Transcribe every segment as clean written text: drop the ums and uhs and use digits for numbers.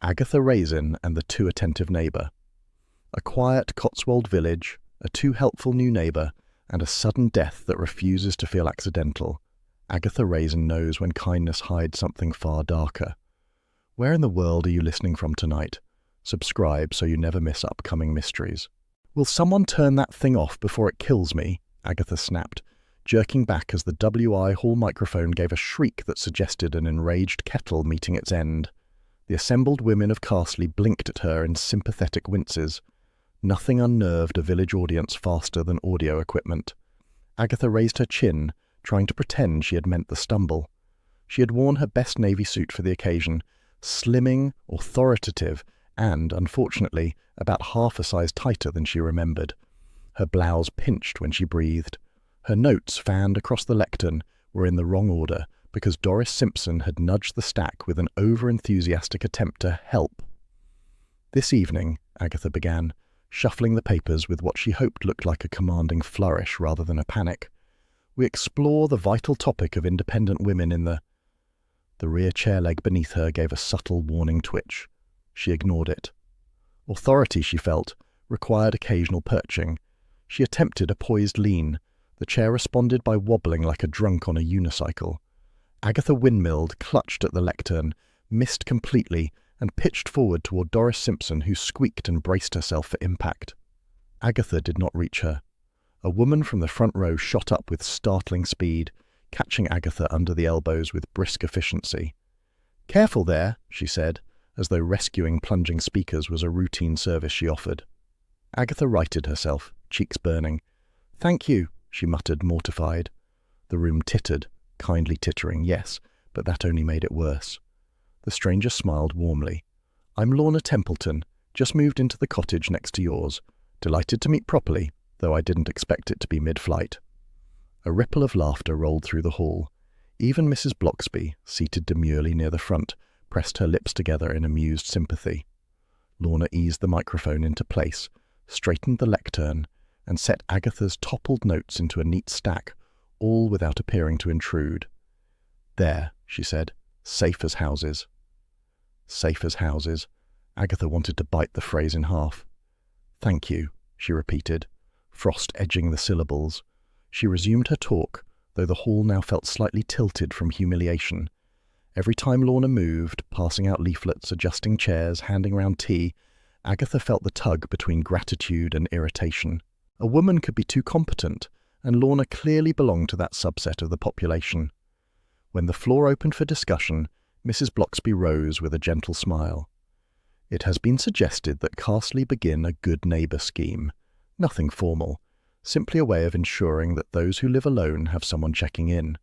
Agatha Raisin and the Too Attentive Neighbour. A quiet Cotswold village, a too helpful new neighbour, and a sudden death that refuses to feel accidental. Agatha Raisin knows when kindness hides something far darker. Where in the world are you listening from tonight? Subscribe so you never miss upcoming mysteries. Will someone turn that thing off before it kills me? Agatha snapped, jerking back as the WI hall microphone gave a shriek that suggested an enraged kettle meeting its end. The assembled women of Carsley blinked at her in sympathetic winces. Nothing unnerved a village audience faster than audio equipment. Agatha raised her chin, trying to pretend she had meant the stumble. She had worn her best navy suit for the occasion, slimming, authoritative, and, unfortunately, about half a size tighter than she remembered. Her blouse pinched when she breathed. Her notes, fanned across the lectern, were in the wrong order because Doris Simpson had nudged the stack with an over-enthusiastic attempt to help. "This evening," Agatha began, shuffling the papers with what she hoped looked like a commanding flourish rather than a panic, "we explore the vital topic of independent women in the—" The rear chair leg beneath her gave a subtle warning twitch. She ignored it. Authority, she felt, required occasional perching. She attempted a poised lean. The chair responded by wobbling like a drunk on a unicycle. Agatha windmilled, clutched at the lectern, missed completely, and pitched forward toward Doris Simpson, who squeaked and braced herself for impact. Agatha did not reach her. A woman from the front row shot up with startling speed, catching Agatha under the elbows with brisk efficiency. "Careful there," she said, as though rescuing plunging speakers was a routine service she offered. Agatha righted herself, cheeks burning. "Thank you," she muttered, mortified. The room tittered, kindly tittering, yes, but that only made it worse. The stranger smiled warmly. "I'm Lorna Templeton, just moved into the cottage next to yours. Delighted to meet properly, though I didn't expect it to be mid-flight." A ripple of laughter rolled through the hall. Even Mrs. Bloxby, seated demurely near the front, pressed her lips together in amused sympathy. Lorna eased the microphone into place, straightened the lectern, and set Agatha's toppled notes into a neat stack, all without appearing to intrude. "There," she said, "safe as houses." Safe as houses. Agatha wanted to bite the phrase in half. "Thank you," she repeated, frost edging the syllables. She resumed her talk, though the hall now felt slightly tilted from humiliation. Every time Lorna moved, passing out leaflets, adjusting chairs, handing round tea, Agatha felt the tug between gratitude and irritation. A woman could be too competent, and Lorna clearly belonged to that subset of the population. When the floor opened for discussion, Mrs. Bloxby rose with a gentle smile. "It has been suggested that Carsley begin a good neighbour scheme. Nothing formal, simply a way of ensuring that those who live alone have someone checking in."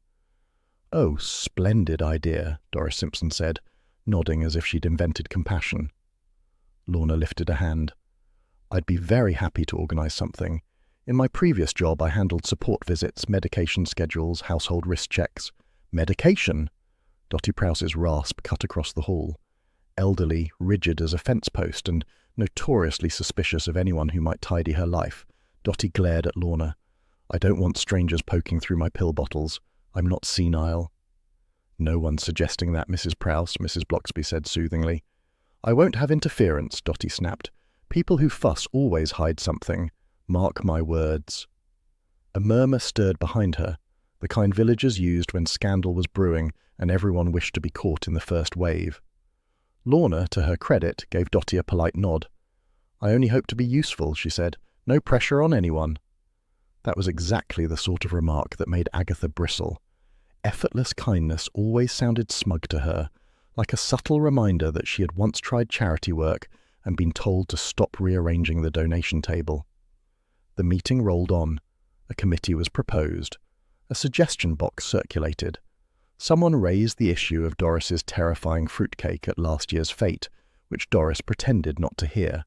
"Oh, splendid idea," Doris Simpson said, nodding as if she'd invented compassion. Lorna lifted a hand. "I'd be very happy to organise something. In my previous job, I handled support visits, medication schedules, household risk checks." "Medication?" Dotty Prowse's rasp cut across the hall. Elderly, rigid as a fence post, and notoriously suspicious of anyone who might tidy her life, Dotty glared at Lorna. "I don't want strangers poking through my pill bottles. I'm not senile." "No one's suggesting that, Mrs. Prowse," Mrs. Bloxby said soothingly. "I won't have interference," Dotty snapped. "People who fuss always hide something. Mark my words." A murmur stirred behind her, the kind villagers used when scandal was brewing and everyone wished to be caught in the first wave. Lorna, to her credit, gave Dotty a polite nod. "I only hope to be useful," she said. "No pressure on anyone." That was exactly the sort of remark that made Agatha bristle. Effortless kindness always sounded smug to her, like a subtle reminder that she had once tried charity work and been told to stop rearranging the donation table. The meeting rolled on. A committee was proposed. A suggestion box circulated. Someone raised the issue of Doris's terrifying fruitcake at last year's fete, which Doris pretended not to hear.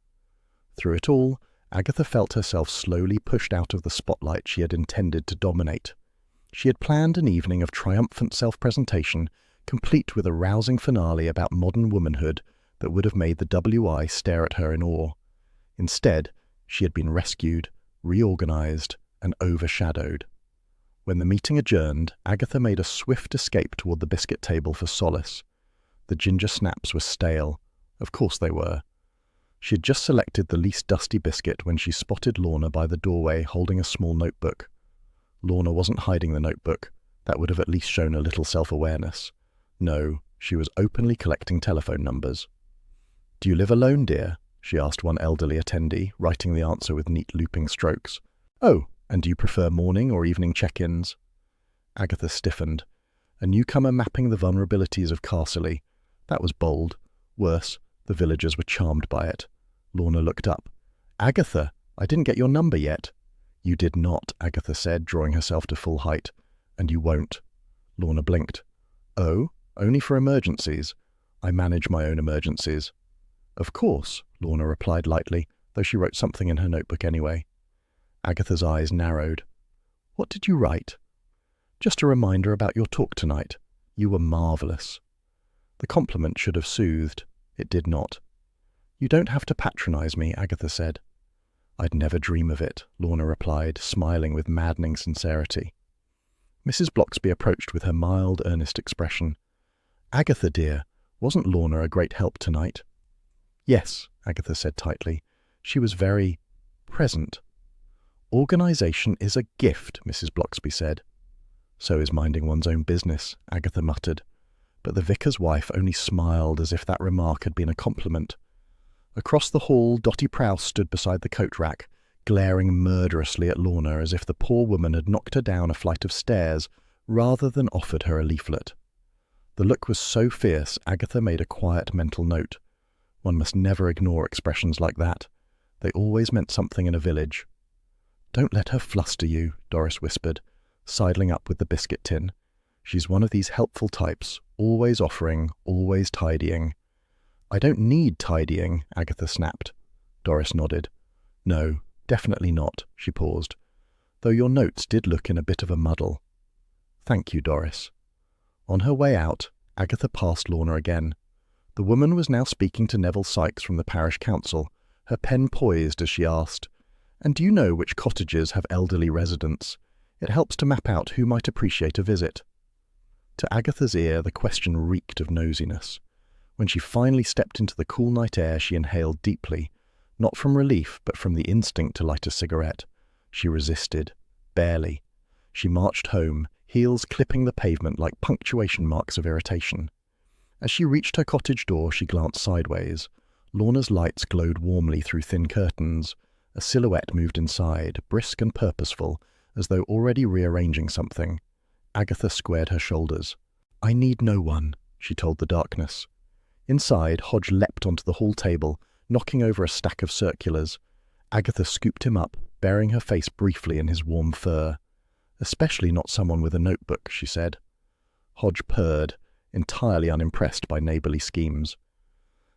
Through it all, Agatha felt herself slowly pushed out of the spotlight she had intended to dominate. She had planned an evening of triumphant self-presentation, complete with a rousing finale about modern womanhood that would have made the WI stare at her in awe. Instead, she had been rescued, reorganized, and overshadowed. When the meeting adjourned, Agatha made a swift escape toward the biscuit table for solace. The ginger snaps were stale. Of course they were. She had just selected the least dusty biscuit when she spotted Lorna by the doorway holding a small notebook. Lorna wasn't hiding the notebook. That would have at least shown a little self-awareness. No, she was openly collecting telephone numbers. "Do you live alone, dear?" she asked one elderly attendee, writing the answer with neat looping strokes. "Oh, and do you prefer morning or evening check-ins?" Agatha stiffened. A newcomer mapping the vulnerabilities of Carsley. That was bold. Worse, the villagers were charmed by it. Lorna looked up. "Agatha, I didn't get your number yet." "You did not," Agatha said, drawing herself to full height. "And you won't." Lorna blinked. "Oh, only for emergencies. I manage my own emergencies." "Of course," Lorna replied lightly, though she wrote something in her notebook anyway. Agatha's eyes narrowed. "What did you write?" "Just a reminder about your talk tonight. You were marvellous." The compliment should have soothed. It did not. "You don't have to patronize me," Agatha said. "I'd never dream of it," Lorna replied, smiling with maddening sincerity. Mrs. Blocksby approached with her mild, earnest expression. "Agatha, dear, wasn't Lorna a great help tonight?" "Yes," Agatha said tightly. "She was very present." "Organisation is a gift," Mrs. Blocksby said. "So is minding one's own business," Agatha muttered. But the vicar's wife only smiled as if that remark had been a compliment. Across the hall, Dotty Prowse stood beside the coat rack, glaring murderously at Lorna as if the poor woman had knocked her down a flight of stairs rather than offered her a leaflet. The look was so fierce, Agatha made a quiet mental note. One must never ignore expressions like that. They always meant something in a village. "Don't let her fluster you," Doris whispered, sidling up with the biscuit tin. "She's one of these helpful types, always offering, always tidying." "I don't need tidying," Agatha snapped. Doris nodded. "No, definitely not," she paused. "Though your notes did look in a bit of a muddle." "Thank you, Doris." On her way out, Agatha passed Lorna again. The woman was now speaking to Neville Sykes from the parish council, her pen poised as she asked, "And do you know which cottages have elderly residents? It helps to map out who might appreciate a visit." To Agatha's ear, the question reeked of nosiness. When she finally stepped into the cool night air, she inhaled deeply, not from relief, but from the instinct to light a cigarette. She resisted, barely. She marched home, heels clipping the pavement like punctuation marks of irritation. As she reached her cottage door, she glanced sideways. Lorna's lights glowed warmly through thin curtains. A silhouette moved inside, brisk and purposeful, as though already rearranging something. Agatha squared her shoulders. "I need no one," she told the darkness. Inside, Hodge leapt onto the hall table, knocking over a stack of circulars. Agatha scooped him up, burying her face briefly in his warm fur. "Especially not someone with a notebook," she said. Hodge purred, entirely unimpressed by neighbourly schemes.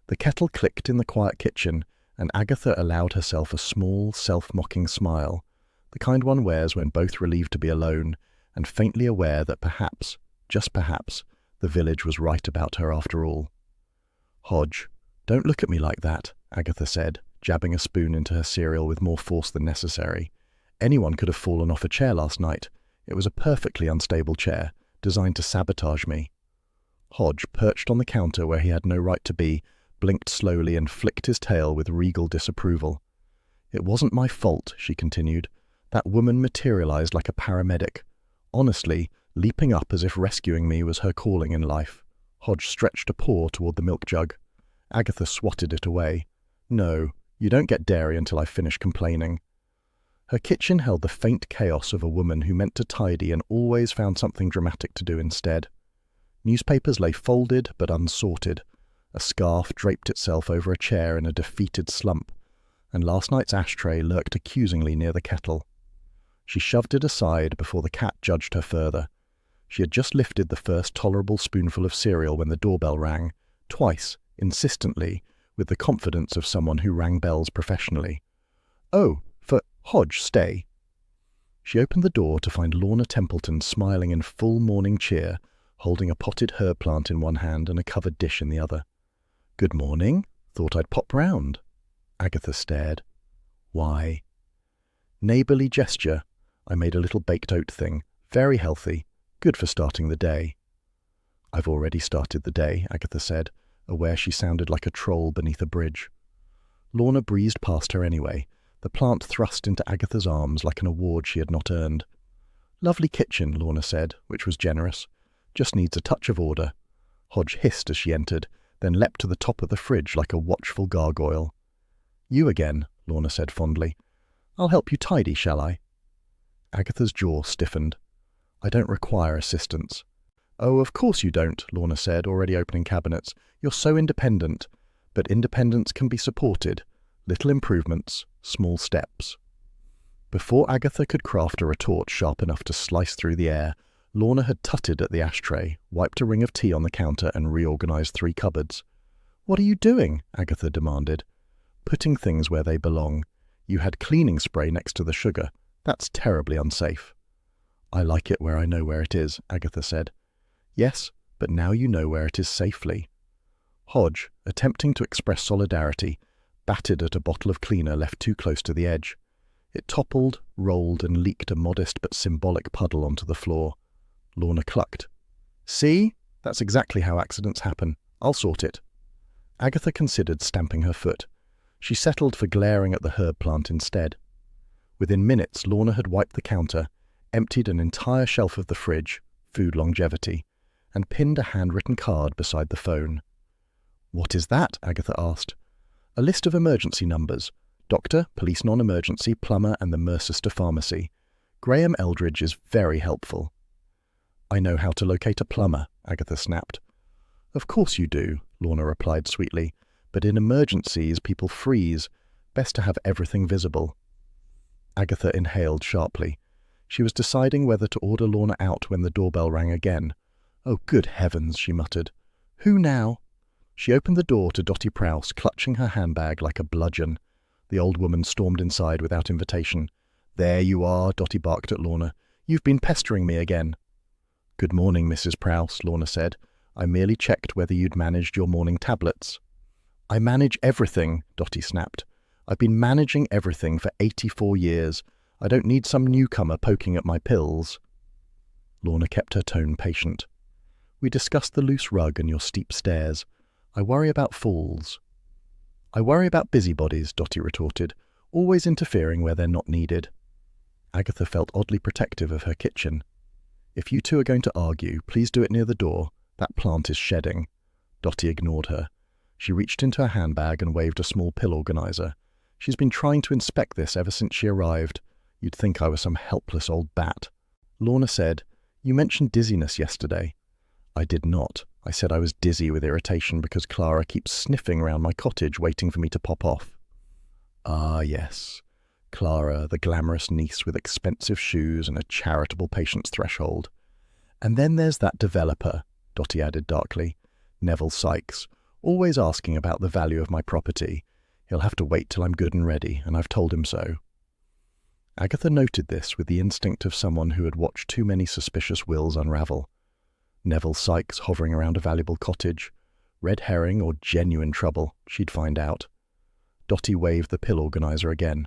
The kettle clicked in the quiet kitchen, and Agatha allowed herself a small, self-mocking smile, the kind one wears when both relieved to be alone, and faintly aware that perhaps, just perhaps, the village was right about her after all. "Hodge, don't look at me like that," Agatha said, jabbing a spoon into her cereal with more force than necessary. "Anyone could have fallen off a chair last night. It was a perfectly unstable chair, designed to sabotage me." Hodge, perched on the counter where he had no right to be, blinked slowly and flicked his tail with regal disapproval. "It wasn't my fault," she continued. "That woman materialized like a paramedic. Honestly, leaping up as if rescuing me was her calling in life." Hodge stretched a paw toward the milk jug. Agatha swatted it away. "No, you don't get dairy until I've finished complaining." Her kitchen held the faint chaos of a woman who meant to tidy and always found something dramatic to do instead. Newspapers lay folded but unsorted. A scarf draped itself over a chair in a defeated slump, and last night's ashtray lurked accusingly near the kettle. She shoved it aside before the cat judged her further. She had just lifted the first tolerable spoonful of cereal when the doorbell rang, twice, insistently, with the confidence of someone who rang bells professionally. "Oh, for Hodge, stay." She opened the door to find Lorna Templeton smiling in full morning cheer, holding a potted herb plant in one hand and a covered dish in the other. "Good morning. Thought I'd pop round." Agatha stared. "Why?" "Neighbourly gesture. I made a little baked oat thing. Very healthy. Good for starting the day." "I've already started the day," Agatha said, aware she sounded like a troll beneath a bridge. Lorna breezed past her anyway, the plant thrust into Agatha's arms like an award she had not earned. "Lovely kitchen," Lorna said, which was generous. "Just needs a touch of order." Hodge hissed as she entered, then leapt to the top of the fridge like a watchful gargoyle. "You again," Lorna said fondly. "I'll help you tidy, shall I?" Agatha's jaw stiffened. "I don't require assistance." "Oh, of course you don't," Lorna said, already opening cabinets. "You're so independent. But independence can be supported. Little improvements, small steps." Before Agatha could craft a retort sharp enough to slice through the air, Lorna had tutted at the ashtray, wiped a ring of tea on the counter, and reorganized 3 cupboards. "What are you doing?" Agatha demanded. "Putting things where they belong. You had cleaning spray next to the sugar. That's terribly unsafe." "I like it where I know where it is," Agatha said. "Yes, but now you know where it is safely." Hodge, attempting to express solidarity, batted at a bottle of cleaner left too close to the edge. It toppled, rolled, and leaked a modest but symbolic puddle onto the floor. Lorna clucked. "See? That's exactly how accidents happen. I'll sort it." Agatha considered stamping her foot. She settled for glaring at the herb plant instead. Within minutes, Lorna had wiped the counter, emptied an entire shelf of the fridge, food longevity, and pinned a handwritten card beside the phone. "What is that?" Agatha asked. "A list of emergency numbers. Doctor, police non-emergency, plumber, and the Mercester pharmacy. Graham Eldridge is very helpful." "I know how to locate a plumber," Agatha snapped. "Of course you do," Lorna replied sweetly. "But in emergencies, people freeze. Best to have everything visible." Agatha inhaled sharply. She was deciding whether to order Lorna out when the doorbell rang again. "Oh, good heavens," she muttered. "Who now?" She opened the door to Dotty Prowse, clutching her handbag like a bludgeon. The old woman stormed inside without invitation. "There you are," Dotty barked at Lorna. "You've been pestering me again." "Good morning, Mrs. Prowse," Lorna said. "I merely checked whether you'd managed your morning tablets." "I manage everything," Dotty snapped. "I've been managing everything for 84 years. I don't need some newcomer poking at my pills." Lorna kept her tone patient. "We discussed the loose rug and your steep stairs. I worry about fools." "I worry about busybodies," Dotty retorted, "always interfering where they're not needed." Agatha felt oddly protective of her kitchen. "If you two are going to argue, please do it near the door. That plant is shedding." Dotty ignored her. She reached into her handbag and waved a small pill organizer. "She's been trying to inspect this ever since she arrived. You'd think I was some helpless old bat." Lorna said, "You mentioned dizziness yesterday." "I did not. I said I was dizzy with irritation because Clara keeps sniffing round my cottage waiting for me to pop off." "Ah, yes. Clara, the glamorous niece with expensive shoes and a charitable patient's threshold. And then there's that developer," Dotty added darkly. "Neville Sykes, always asking about the value of my property. He'll have to wait till I'm good and ready, and I've told him so." Agatha noted this with the instinct of someone who had watched too many suspicious wills unravel. Neville Sykes hovering around a valuable cottage. Red herring or genuine trouble, she'd find out. Dotty waved the pill organizer again.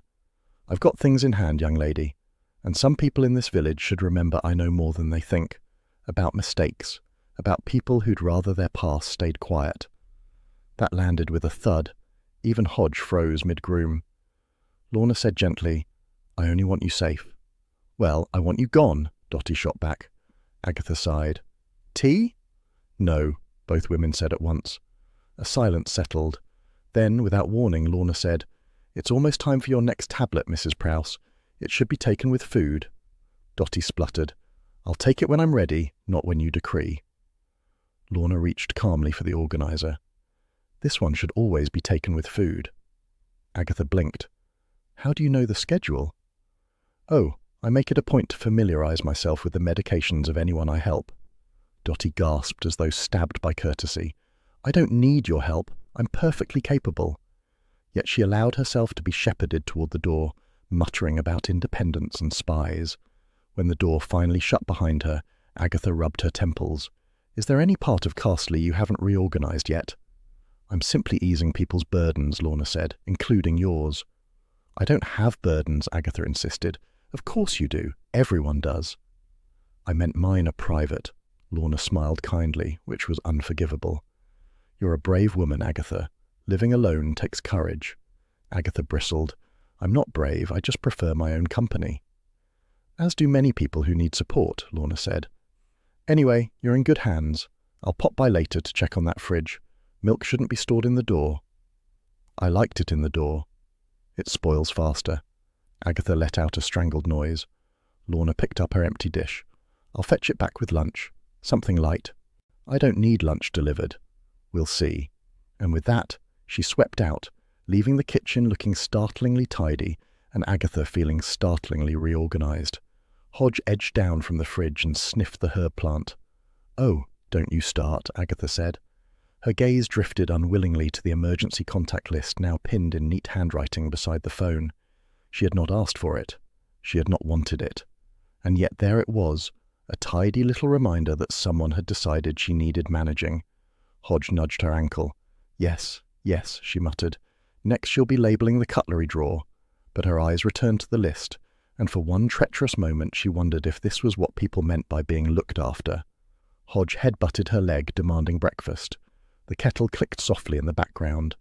"I've got things in hand, young lady, and some people in this village should remember I know more than they think. About mistakes, about people who'd rather their past stayed quiet." That landed with a thud. Even Hodge froze mid-groom. Lorna said gently, "I only want you safe." "Well, I want you gone," Dotty shot back. Agatha sighed. "Tea?" "No," both women said at once. A silence settled. Then, without warning, Lorna said, "It's almost time for your next tablet, Mrs. Prowse. It should be taken with food." Dotty spluttered. "I'll take it when I'm ready, not when you decree." Lorna reached calmly for the organizer. "This one should always be taken with food." Agatha blinked. "How do you know the schedule?" "Oh, I make it a point to familiarize myself with the medications of anyone I help." Dotty gasped as though stabbed by courtesy. "I don't need your help. I'm perfectly capable." Yet she allowed herself to be shepherded toward the door, muttering about independence and spies. When the door finally shut behind her, Agatha rubbed her temples. "Is there any part of Castley you haven't reorganized yet?" "I'm simply easing people's burdens," Lorna said, "including yours." "I don't have burdens," Agatha insisted. "Of course you do. Everyone does." "I meant mine are private." Lorna smiled kindly, which was unforgivable. You're a brave woman, Agatha. Living alone takes courage. Agatha bristled. I'm not brave, I just prefer my own company. As do many people who need support, Lorna said. Anyway, you're in good hands. I'll pop by later to check on that fridge. Milk shouldn't be stored in the door. I liked it in the door. It spoils faster. Agatha let out a strangled noise. Lorna picked up her empty dish. I'll fetch it back with lunch. Something light. I don't need lunch delivered. We'll see. And with that, she swept out, leaving the kitchen looking startlingly tidy and Agatha feeling startlingly reorganized. Hodge edged down from the fridge and sniffed the herb plant. Oh, don't you start, Agatha said. Her gaze drifted unwillingly to the emergency contact list now pinned in neat handwriting beside the phone. She had not asked for it. She had not wanted it. And yet there it was, a tidy little reminder that someone had decided she needed managing. Hodge nudged her ankle. Yes, yes, she muttered. Next she'll be labelling the cutlery drawer. But her eyes returned to the list, and for one treacherous moment she wondered if this was what people meant by being looked after. Hodge head-butted her leg, demanding breakfast. The kettle clicked softly in the background.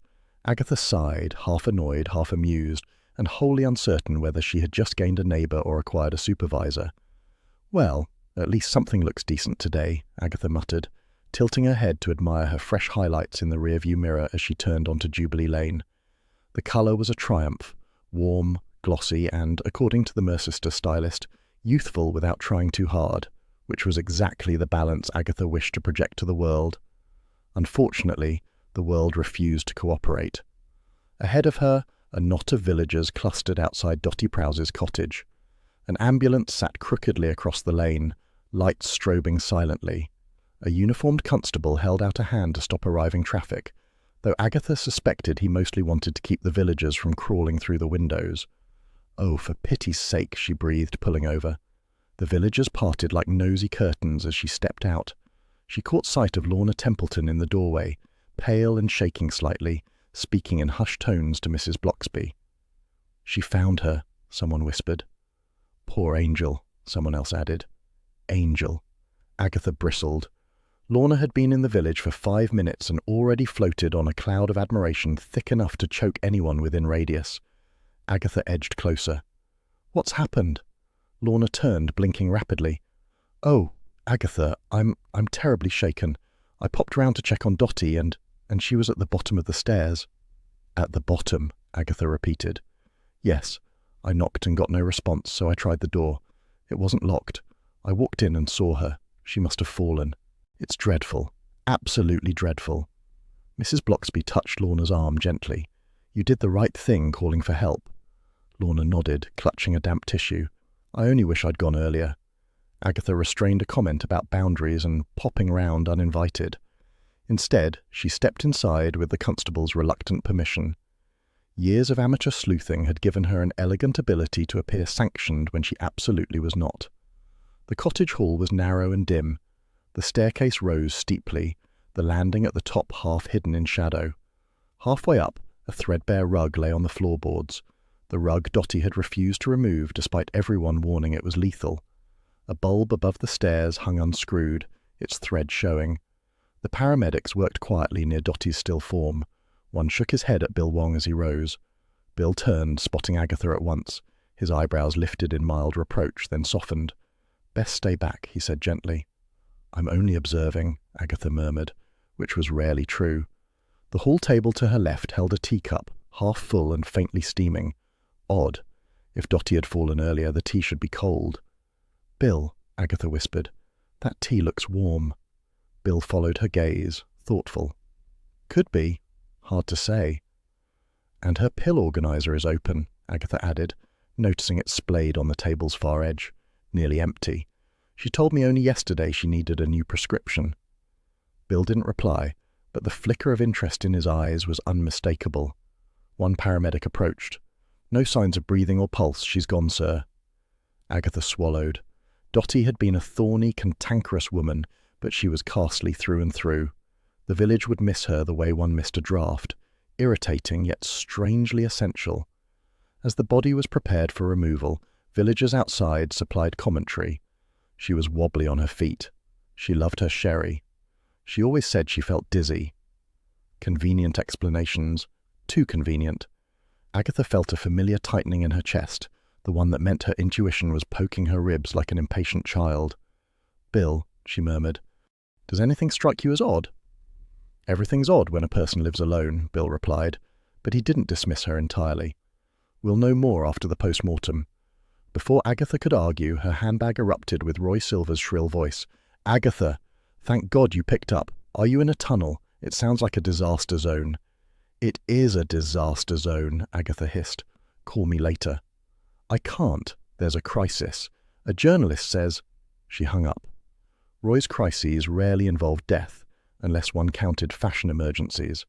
Agatha sighed, half annoyed, half amused, and wholly uncertain whether she had just gained a neighbour or acquired a supervisor. Well, at least something looks decent today, Agatha muttered, tilting her head to admire her fresh highlights in the rearview mirror as she turned onto Jubilee Lane. The colour was a triumph, warm, glossy, and, according to the Mercester stylist, youthful without trying too hard, which was exactly the balance Agatha wished to project to the world. Unfortunately, the world refused to cooperate. Ahead of her, a knot of villagers clustered outside Dotty Prowse's cottage. An ambulance sat crookedly across the lane, lights strobing silently. A uniformed constable held out a hand to stop arriving traffic, though Agatha suspected he mostly wanted to keep the villagers from crawling through the windows. Oh, for pity's sake, she breathed, pulling over. The villagers parted like nosy curtains as she stepped out. She caught sight of Lorna Templeton in the doorway, pale and shaking slightly, speaking in hushed tones to Mrs. Bloxby. She found her, someone whispered. Poor Angel, someone else added. Angel. Agatha bristled. Lorna had been in the village for 5 minutes and already floated on a cloud of admiration thick enough to choke anyone within radius. Agatha edged closer. What's happened? Lorna turned, blinking rapidly. Oh, Agatha, I'm terribly shaken. I popped round to check on Dotty and she was at the bottom of the stairs. At the bottom, Agatha repeated. Yes, I knocked and got no response, so I tried the door. It wasn't locked. I walked in and saw her. She must have fallen. It's dreadful. Absolutely dreadful. Mrs. Bloxby touched Lorna's arm gently. You did the right thing calling for help. Lorna nodded, clutching a damp tissue. I only wish I'd gone earlier. Agatha restrained a comment about boundaries and popping round uninvited. Instead, she stepped inside with the constable's reluctant permission. Years of amateur sleuthing had given her an elegant ability to appear sanctioned when she absolutely was not. The cottage hall was narrow and dim. The staircase rose steeply, the landing at the top half hidden in shadow. Halfway up, a threadbare rug lay on the floorboards. The rug Dotty had refused to remove despite everyone warning it was lethal. A bulb above the stairs hung unscrewed, its thread showing. The paramedics worked quietly near Dotty's still form. One shook his head at Bill Wong as he rose. Bill turned, spotting Agatha at once. His eyebrows lifted in mild reproach, then softened. Best stay back, he said gently. I'm only observing, Agatha murmured, which was rarely true. The hall table to her left held a teacup, half full and faintly steaming. Odd. If Dotty had fallen earlier, the tea should be cold. Bill, Agatha whispered, that tea looks warm. Bill followed her gaze, thoughtful. Could be. Hard to say. And her pill organizer is open, Agatha added, noticing it splayed on the table's far edge, nearly empty. She told me only yesterday she needed a new prescription. Bill didn't reply, but the flicker of interest in his eyes was unmistakable. One paramedic approached. No signs of breathing or pulse. She's gone, sir. Agatha swallowed. Dotty had been a thorny, cantankerous woman, but she was ghastly through and through. The village would miss her the way one missed a draft, irritating yet strangely essential. As the body was prepared for removal, villagers outside supplied commentary. She was wobbly on her feet. She loved her sherry. She always said she felt dizzy. Convenient explanations. Too convenient. Agatha felt a familiar tightening in her chest, the one that meant her intuition was poking her ribs like an impatient child. "Bill," she murmured, "does anything strike you as odd?" "Everything's odd when a person lives alone," Bill replied, but he didn't dismiss her entirely. "We'll know more after the post-mortem." Before Agatha could argue, her handbag erupted with Roy Silver's shrill voice. "Agatha! Thank God you picked up. Are you in a tunnel? It sounds like a disaster zone." "It is a disaster zone," Agatha hissed. "Call me later." "I can't. There's a crisis. A journalist says—" She hung up. Roy's crises rarely involved death, unless one counted fashion emergencies.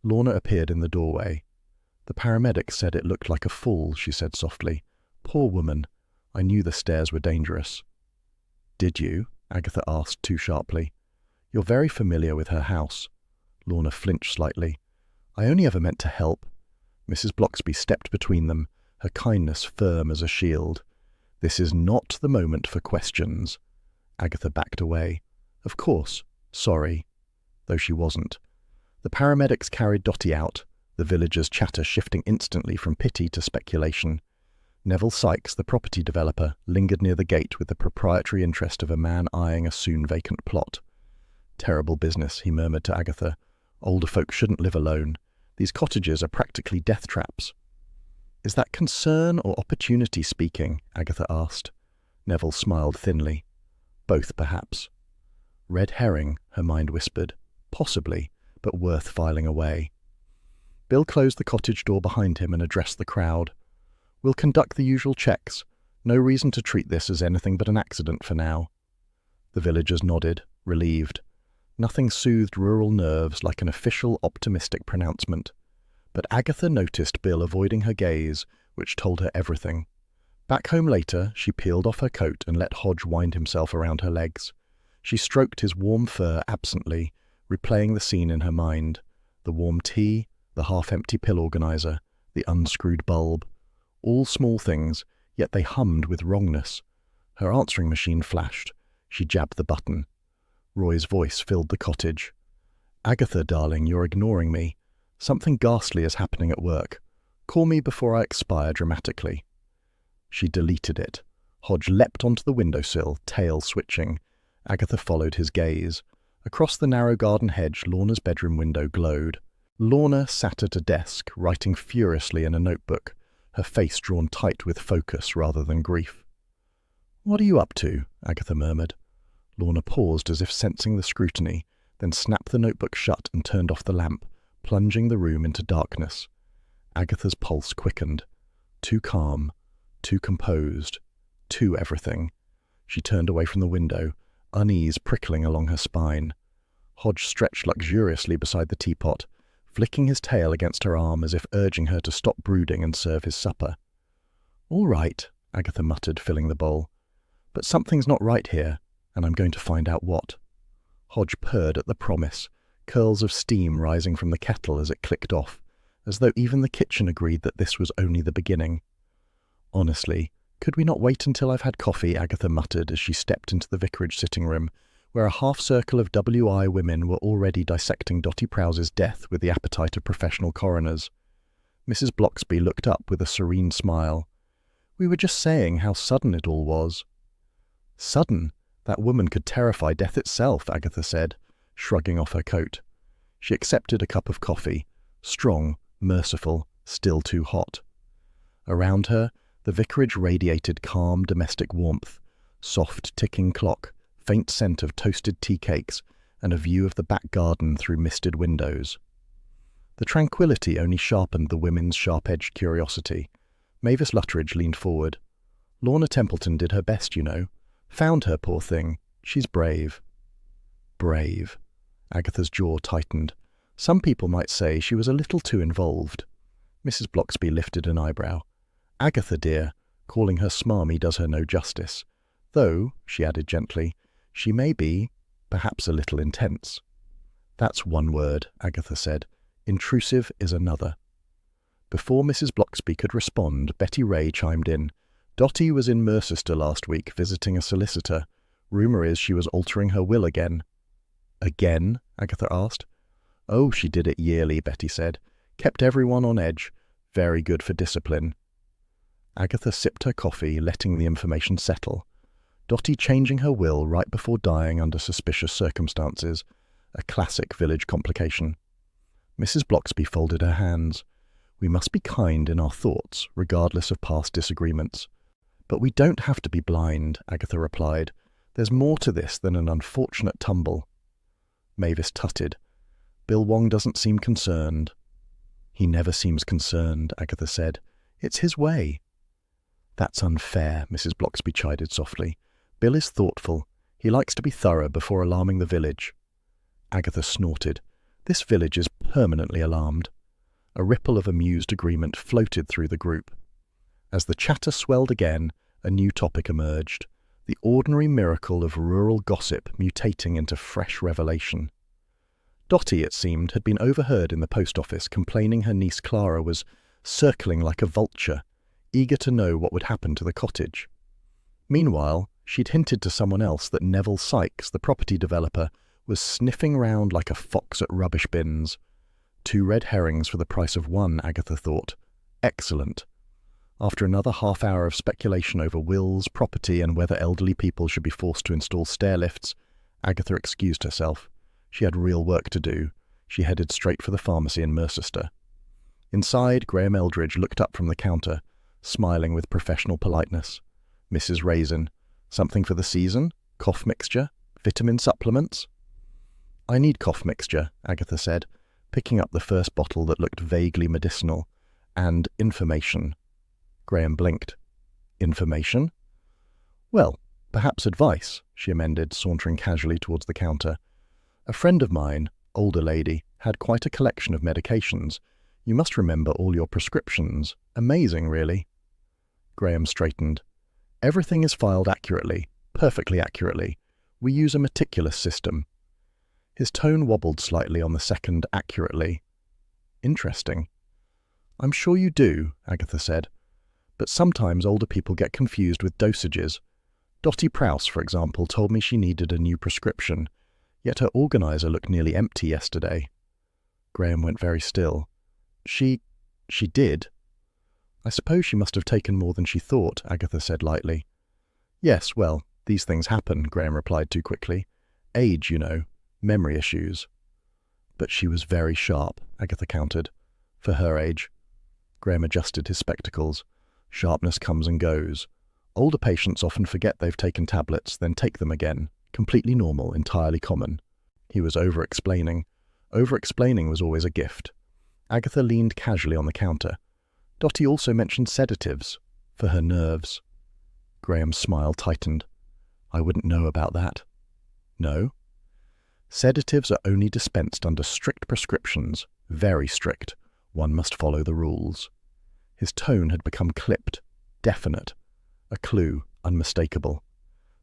Lorna appeared in the doorway. "The paramedic said it looked like a fall," she said softly. "Poor woman. I knew the stairs were dangerous." "Did you?" Agatha asked too sharply. "You're very familiar with her house." Lorna flinched slightly. "I only ever meant to help." Mrs. Bloxby stepped between them, her kindness firm as a shield. "This is not the moment for questions." Agatha backed away. "Of course. Sorry." Though she wasn't. The paramedics carried Dottie out, the villagers' chatter shifting instantly from pity to speculation. Neville Sykes, the property developer, lingered near the gate with the proprietary interest of a man eyeing a soon-vacant plot. "Terrible business," he murmured to Agatha. "Older folk shouldn't live alone. These cottages are practically death traps." "Is that concern or opportunity speaking?" Agatha asked. Neville smiled thinly. "Both, perhaps." "Red herring," her mind whispered. "Possibly, but worth filing away." Bill closed the cottage door behind him and addressed the crowd. "We'll conduct the usual checks. No reason to treat this as anything but an accident for now." The villagers nodded, relieved. Nothing soothed rural nerves like an official, optimistic pronouncement. But Agatha noticed Bill avoiding her gaze, which told her everything. Back home later, she peeled off her coat and let Hodge wind himself around her legs. She stroked his warm fur absently, replaying the scene in her mind. The warm tea, the half-empty pill organizer, the unscrewed bulb. All small things, yet they hummed with wrongness. Her answering machine flashed. She jabbed the button. Roy's voice filled the cottage. "Agatha, darling, you're ignoring me. Something ghastly is happening at work. Call me before I expire dramatically." She deleted it. Hodge leapt onto the windowsill, tail switching. Agatha followed his gaze. Across the narrow garden hedge, Lorna's bedroom window glowed. Lorna sat at a desk, writing furiously in a notebook, her face drawn tight with focus rather than grief. "What are you up to?" Agatha murmured. Lorna paused as if sensing the scrutiny, then snapped the notebook shut and turned off the lamp, plunging the room into darkness. Agatha's pulse quickened. Too calm, too composed, too everything. She turned away from the window, unease prickling along her spine. Hodge stretched luxuriously beside the teapot, flicking his tail against her arm as if urging her to stop brooding and serve his supper. "All right," Agatha muttered, filling the bowl. "But something's not right here, and I'm going to find out what." Hodge purred at the promise, curls of steam rising from the kettle as it clicked off, as though even the kitchen agreed that this was only the beginning. "Honestly, could we not wait until I've had coffee?" Agatha muttered as she stepped into the vicarage sitting room, where a half-circle of WI women were already dissecting Dottie Prowse's death with the appetite of professional coroners. Mrs. Bloxby looked up with a serene smile. "We were just saying how sudden it all was." "Sudden? That woman could terrify death itself," Agatha said, shrugging off her coat. She accepted a cup of coffee, strong, merciful, still too hot. Around her, the vicarage radiated calm domestic warmth, soft ticking clock, faint scent of toasted tea cakes, and a view of the back garden through misted windows. The tranquility only sharpened the women's sharp-edged curiosity. Mavis Luttridge leaned forward. "Lorna Templeton did her best, you know. Found her, poor thing. She's brave." Brave. Agatha's jaw tightened. Some people might say she was a little too involved. Mrs. Bloxby lifted an eyebrow. "Agatha, dear, calling her smarmy does her no justice. Though," she added gently, "she may be, perhaps a little intense." "That's one word," Agatha said. "Intrusive is another." Before Mrs. Bloxby could respond, Betty Ray chimed in. "Dottie was in Mercester last week visiting a solicitor. Rumour is she was altering her will again." "Again?" Agatha asked. Oh, she did it yearly, Betty said. Kept everyone on edge. Very good for discipline. Agatha sipped her coffee, letting the information settle. Dotty changing her will right before dying under suspicious circumstances. A classic village complication. Mrs. Blocksby folded her hands. We must be kind in our thoughts, regardless of past disagreements. But we don't have to be blind, Agatha replied. There's more to this than an unfortunate tumble. Mavis tutted. Bill Wong doesn't seem concerned. He never seems concerned, Agatha said. It's his way. That's unfair, Mrs. Blocksby chided softly. Bill is thoughtful. He likes to be thorough before alarming the village. Agatha snorted. This village is permanently alarmed. A ripple of amused agreement floated through the group. As the chatter swelled again, a new topic emerged. The ordinary miracle of rural gossip mutating into fresh revelation. Dotty, it seemed, had been overheard in the post office complaining her niece Clara was circling like a vulture, eager to know what would happen to the cottage. Meanwhile, she'd hinted to someone else that Neville Sykes, the property developer, was sniffing round like a fox at rubbish bins. 2 red herrings for the price of 1, Agatha thought. Excellent. After another half-hour of speculation over wills, property, and whether elderly people should be forced to install stair lifts, Agatha excused herself. She had real work to do. She headed straight for the pharmacy in Mercester. Inside, Graham Eldridge looked up from the counter, smiling with professional politeness. Mrs. Raisin, something for the season? Cough mixture? Vitamin supplements? I need cough mixture, Agatha said, picking up the first bottle that looked vaguely medicinal. And information. Graham blinked. Information? Well, perhaps advice, she amended, sauntering casually towards the counter. A friend of mine, older lady, had quite a collection of medications. You must remember all your prescriptions. Amazing, really. Graham straightened. Everything is filed accurately, perfectly accurately. We use a meticulous system. His tone wobbled slightly on the second accurately. Interesting. I'm sure you do, Agatha said. But sometimes older people get confused with dosages. Dotty Prowse, for example, told me she needed a new prescription, yet her organizer looked nearly empty yesterday. Graham went very still. She did? I suppose she must have taken more than she thought, Agatha said lightly. Yes, well, these things happen, Graham replied too quickly. Age, you know. Memory issues. But she was very sharp, Agatha countered. For her age. Graham adjusted his spectacles. Sharpness comes and goes. Older patients often forget they've taken tablets, then take them again. Completely normal, entirely common. He was over-explaining. Over-explaining was always a gift. Agatha leaned casually on the counter. Dotty also mentioned sedatives. For her nerves. Graham's smile tightened. I wouldn't know about that. No? Sedatives are only dispensed under strict prescriptions. Very strict. One must follow the rules. His tone had become clipped, definite. A clue, unmistakable.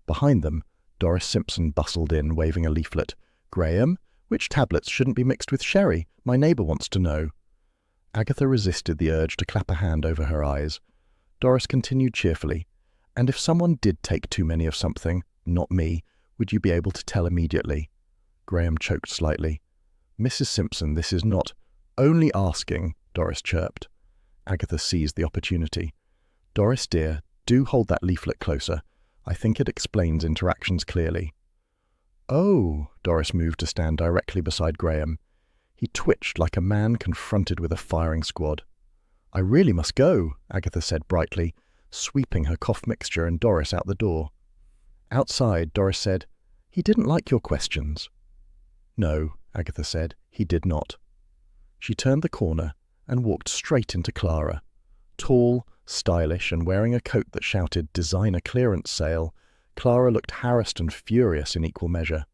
Behind them, Doris Simpson bustled in, waving a leaflet. Graham, which tablets shouldn't be mixed with sherry? My neighbour wants to know. Agatha resisted the urge to clap a hand over her eyes. Doris continued cheerfully. And if someone did take too many of something, not me, would you be able to tell immediately? Graham choked slightly. Mrs. Simpson, this is not... Only asking, Doris chirped. Agatha seized the opportunity. Doris, dear, do hold that leaflet closer. I think it explains interactions clearly. Oh, Doris moved to stand directly beside Graham. He twitched like a man confronted with a firing squad. I really must go, Agatha said brightly, sweeping her cough mixture and Doris out the door. Outside, Doris said, He didn't like your questions. No, Agatha said, he did not. She turned the corner and walked straight into Clara. Tall, stylish, and wearing a coat that shouted designer clearance sale, Clara looked harassed and furious in equal measure.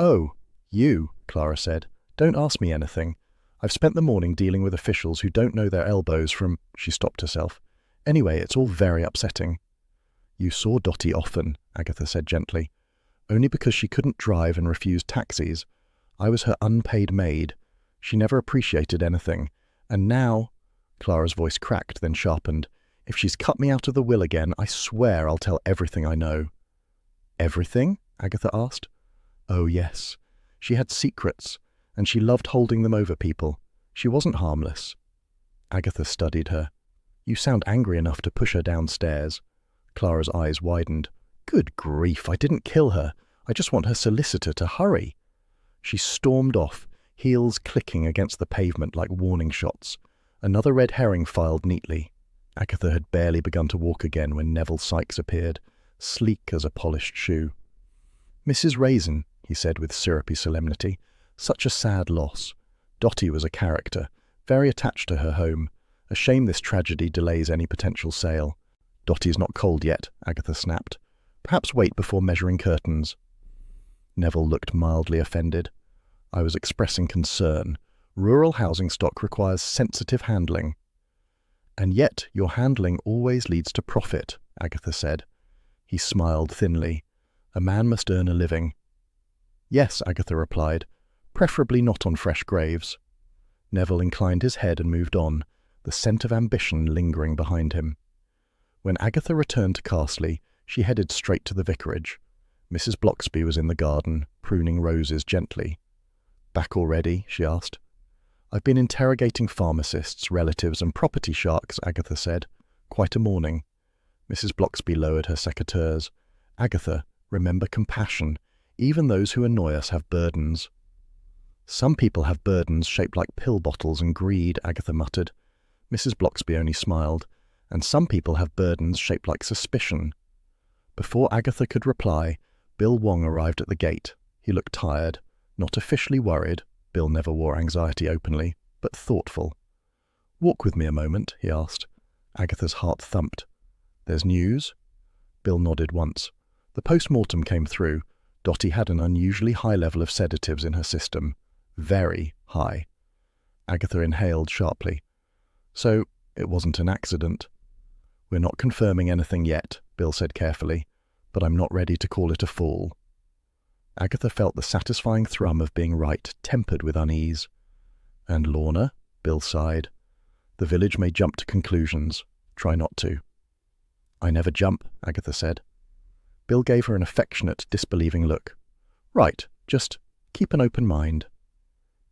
Oh, you, Clara said. Don't ask me anything. I've spent the morning dealing with officials who don't know their elbows from... She stopped herself. Anyway, it's all very upsetting. You saw Dotty often, Agatha said gently. Only because she couldn't drive and refused taxis. I was her unpaid maid. She never appreciated anything. And now... Clara's voice cracked, then sharpened. If she's cut me out of the will again, I swear I'll tell everything I know. Everything? Agatha asked. Oh, yes. She had secrets, and she loved holding them over people. She wasn't harmless. Agatha studied her. You sound angry enough to push her downstairs. Clara's eyes widened. Good grief, I didn't kill her. I just want her solicitor to hurry. She stormed off, heels clicking against the pavement like warning shots. Another red herring filed neatly. Agatha had barely begun to walk again when Neville Sykes appeared, sleek as a polished shoe. Mrs. Raisin, he said with syrupy solemnity, such a sad loss. Dotty was a character, very attached to her home. A shame this tragedy delays any potential sale. Dotty's not cold yet, Agatha snapped. Perhaps wait before measuring curtains. Neville looked mildly offended. I was expressing concern. Rural housing stock requires sensitive handling. And yet your handling always leads to profit, Agatha said. He smiled thinly. A man must earn a living. Yes, Agatha replied, preferably not on fresh graves. Neville inclined his head and moved on, the scent of ambition lingering behind him. When Agatha returned to Carsley, she headed straight to the vicarage. Mrs. Bloxby was in the garden, pruning roses gently. Back already? She asked. I've been interrogating pharmacists, relatives and property sharks, Agatha said. Quite a morning. Mrs. Bloxby lowered her secateurs. Agatha, remember compassion. Even those who annoy us have burdens. Some people have burdens shaped like pill bottles and greed, Agatha muttered. Mrs. Bloxby only smiled. And some people have burdens shaped like suspicion. Before Agatha could reply, Bill Wong arrived at the gate. He looked tired, not officially worried. Bill never wore anxiety openly, but thoughtful. Walk with me a moment, he asked. Agatha's heart thumped. There's news? Bill nodded once. The post-mortem came through. Dotty had an unusually high level of sedatives in her system. Very high. Agatha inhaled sharply. So, it wasn't an accident. We're not confirming anything yet, Bill said carefully, but I'm not ready to call it a fall. Agatha felt the satisfying thrum of being right, tempered with unease. And Lorna? Bill sighed. The village may jump to conclusions. Try not to. I never jump, Agatha said. Bill gave her an affectionate, disbelieving look. Right, just keep an open mind.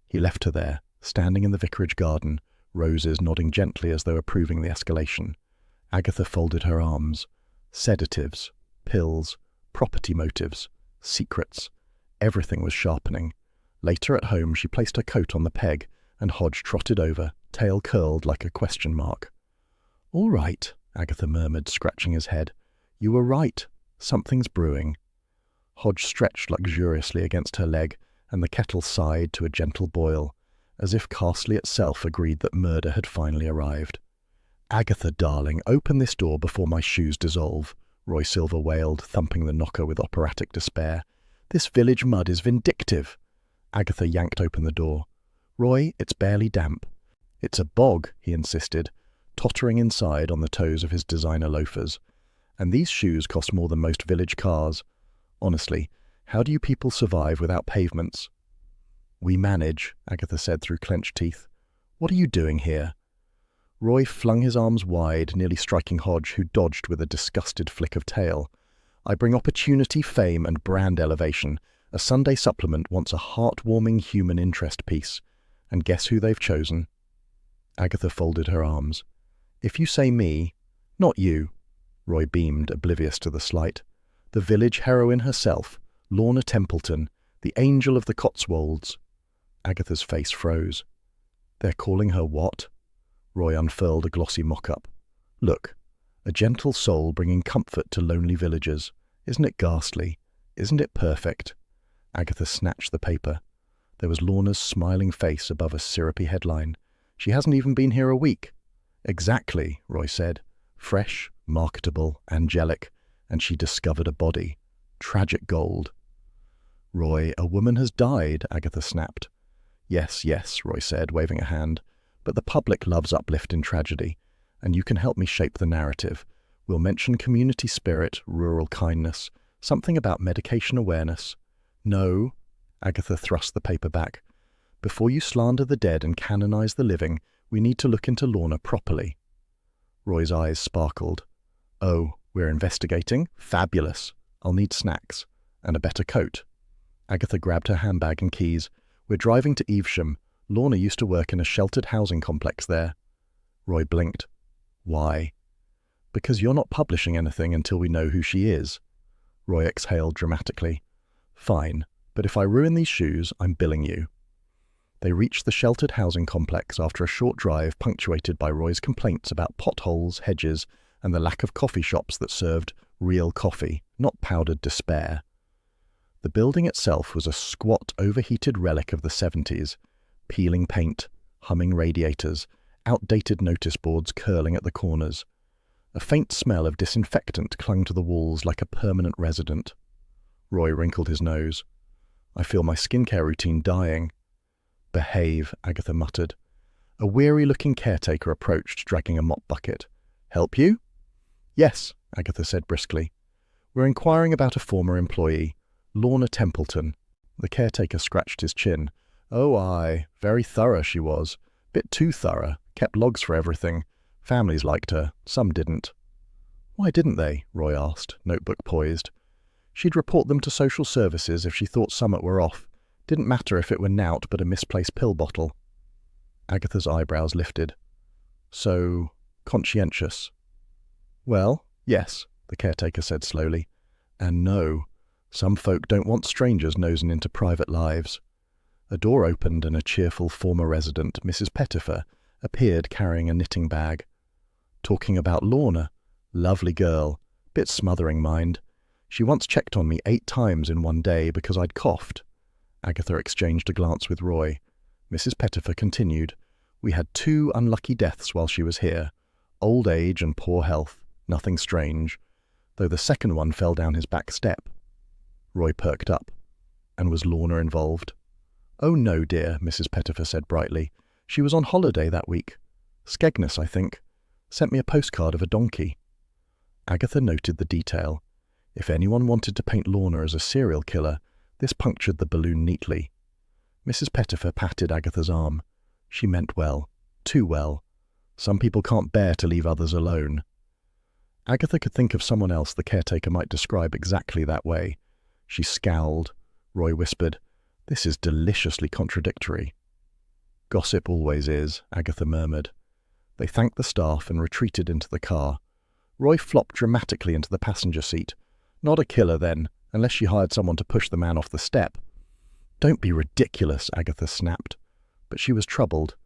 He left her there, standing in the vicarage garden, roses nodding gently as though approving the escalation. Agatha folded her arms. Sedatives, pills, property motives, secrets. Everything was sharpening. Later at home she placed her coat on the peg, and Hodge trotted over, tail curled like a question mark. All right, Agatha murmured, scratching his head. You were right. Something's brewing. Hodge stretched luxuriously against her leg, and the kettle sighed to a gentle boil, as if Carsley itself agreed that murder had finally arrived. Agatha, darling, open this door before my shoes dissolve, Roy Silver wailed, thumping the knocker with operatic despair. This village mud is vindictive. Agatha yanked open the door. Roy, it's barely damp. It's a bog, he insisted, tottering inside on the toes of his designer loafers. And these shoes cost more than most village cars. Honestly, how do you people survive without pavements? We manage, Agatha said through clenched teeth. What are you doing here? Roy flung his arms wide, nearly striking Hodge, who dodged with a disgusted flick of tail. I bring opportunity, fame, and brand elevation. A Sunday supplement wants a heartwarming human interest piece. And guess who they've chosen? Agatha folded her arms. If you say me, not you. Roy beamed, oblivious to the slight. The village heroine herself, Lorna Templeton, the angel of the Cotswolds. Agatha's face froze. They're calling her what? Roy unfurled a glossy mock-up. Look, a gentle soul bringing comfort to lonely villagers. Isn't it ghastly? Isn't it perfect? Agatha snatched the paper. There was Lorna's smiling face above a syrupy headline. She hasn't even been here a week. Exactly, Roy said. Fresh, marketable, angelic, and she discovered a body. Tragic gold. Roy, a woman has died, Agatha snapped. Yes, yes, Roy said, waving a hand. But the public loves uplift in tragedy, and you can help me shape the narrative. We'll mention community spirit, rural kindness, something about medication awareness. No, Agatha thrust the paper back. Before you slander the dead and canonize the living, we need to look into Lorna properly. Roy's eyes sparkled. Oh, we're investigating? Fabulous. I'll need snacks. And a better coat. Agatha grabbed her handbag and keys. We're driving to Evesham. Lorna used to work in a sheltered housing complex there. Roy blinked. Why? Because you're not publishing anything until we know who she is. Roy exhaled dramatically. Fine, but if I ruin these shoes, I'm billing you. They reached the sheltered housing complex after a short drive punctuated by Roy's complaints about potholes, hedges, and the lack of coffee shops that served real coffee, not powdered despair. The building itself was a squat, overheated relic of the 70s, peeling paint, humming radiators, outdated notice boards curling at the corners. A faint smell of disinfectant clung to the walls like a permanent resident. Roy wrinkled his nose. I feel my skincare routine dying. Behave, Agatha muttered. A weary-looking caretaker approached, dragging a mop bucket. Help you? Yes, Agatha said briskly. We're inquiring about a former employee, Lorna Templeton. The caretaker scratched his chin. Oh, aye, very thorough she was. Bit too thorough, kept logs for everything. Families liked her, some didn't. Why didn't they? Roy asked, notebook poised. She'd report them to social services if she thought summit were off. Didn't matter if it were nout but a misplaced pill bottle. Agatha's eyebrows lifted. So, conscientious. Well, yes, the caretaker said slowly. And no, some folk don't want strangers nosing into private lives. A door opened and a cheerful former resident, Mrs. Pettifer, appeared carrying a knitting bag. Talking about Lorna. Lovely girl. Bit smothering, mind. She once checked on me 8 times in one day because I'd coughed. Agatha exchanged a glance with Roy. Mrs. Pettifer continued. We had 2 unlucky deaths while she was here. Old age and poor health. Nothing strange. Though the second one fell down his back step. Roy perked up. And was Lorna involved? Oh no, dear, Mrs. Pettifer said brightly. She was on holiday that week. Skegness, I think. Sent me a postcard of a donkey. Agatha noted the detail. If anyone wanted to paint Lorna as a serial killer, this punctured the balloon neatly. Mrs. Pettifer patted Agatha's arm. She meant well. Too well. Some people can't bear to leave others alone. Agatha could think of someone else the caretaker might describe exactly that way. She scowled. Roy whispered, This is deliciously contradictory. Gossip always is, Agatha murmured. They thanked the staff and retreated into the car. Roy flopped dramatically into the passenger seat. Not a killer, then, unless she hired someone to push the man off the step. Don't be ridiculous, Agatha snapped. But she was troubled.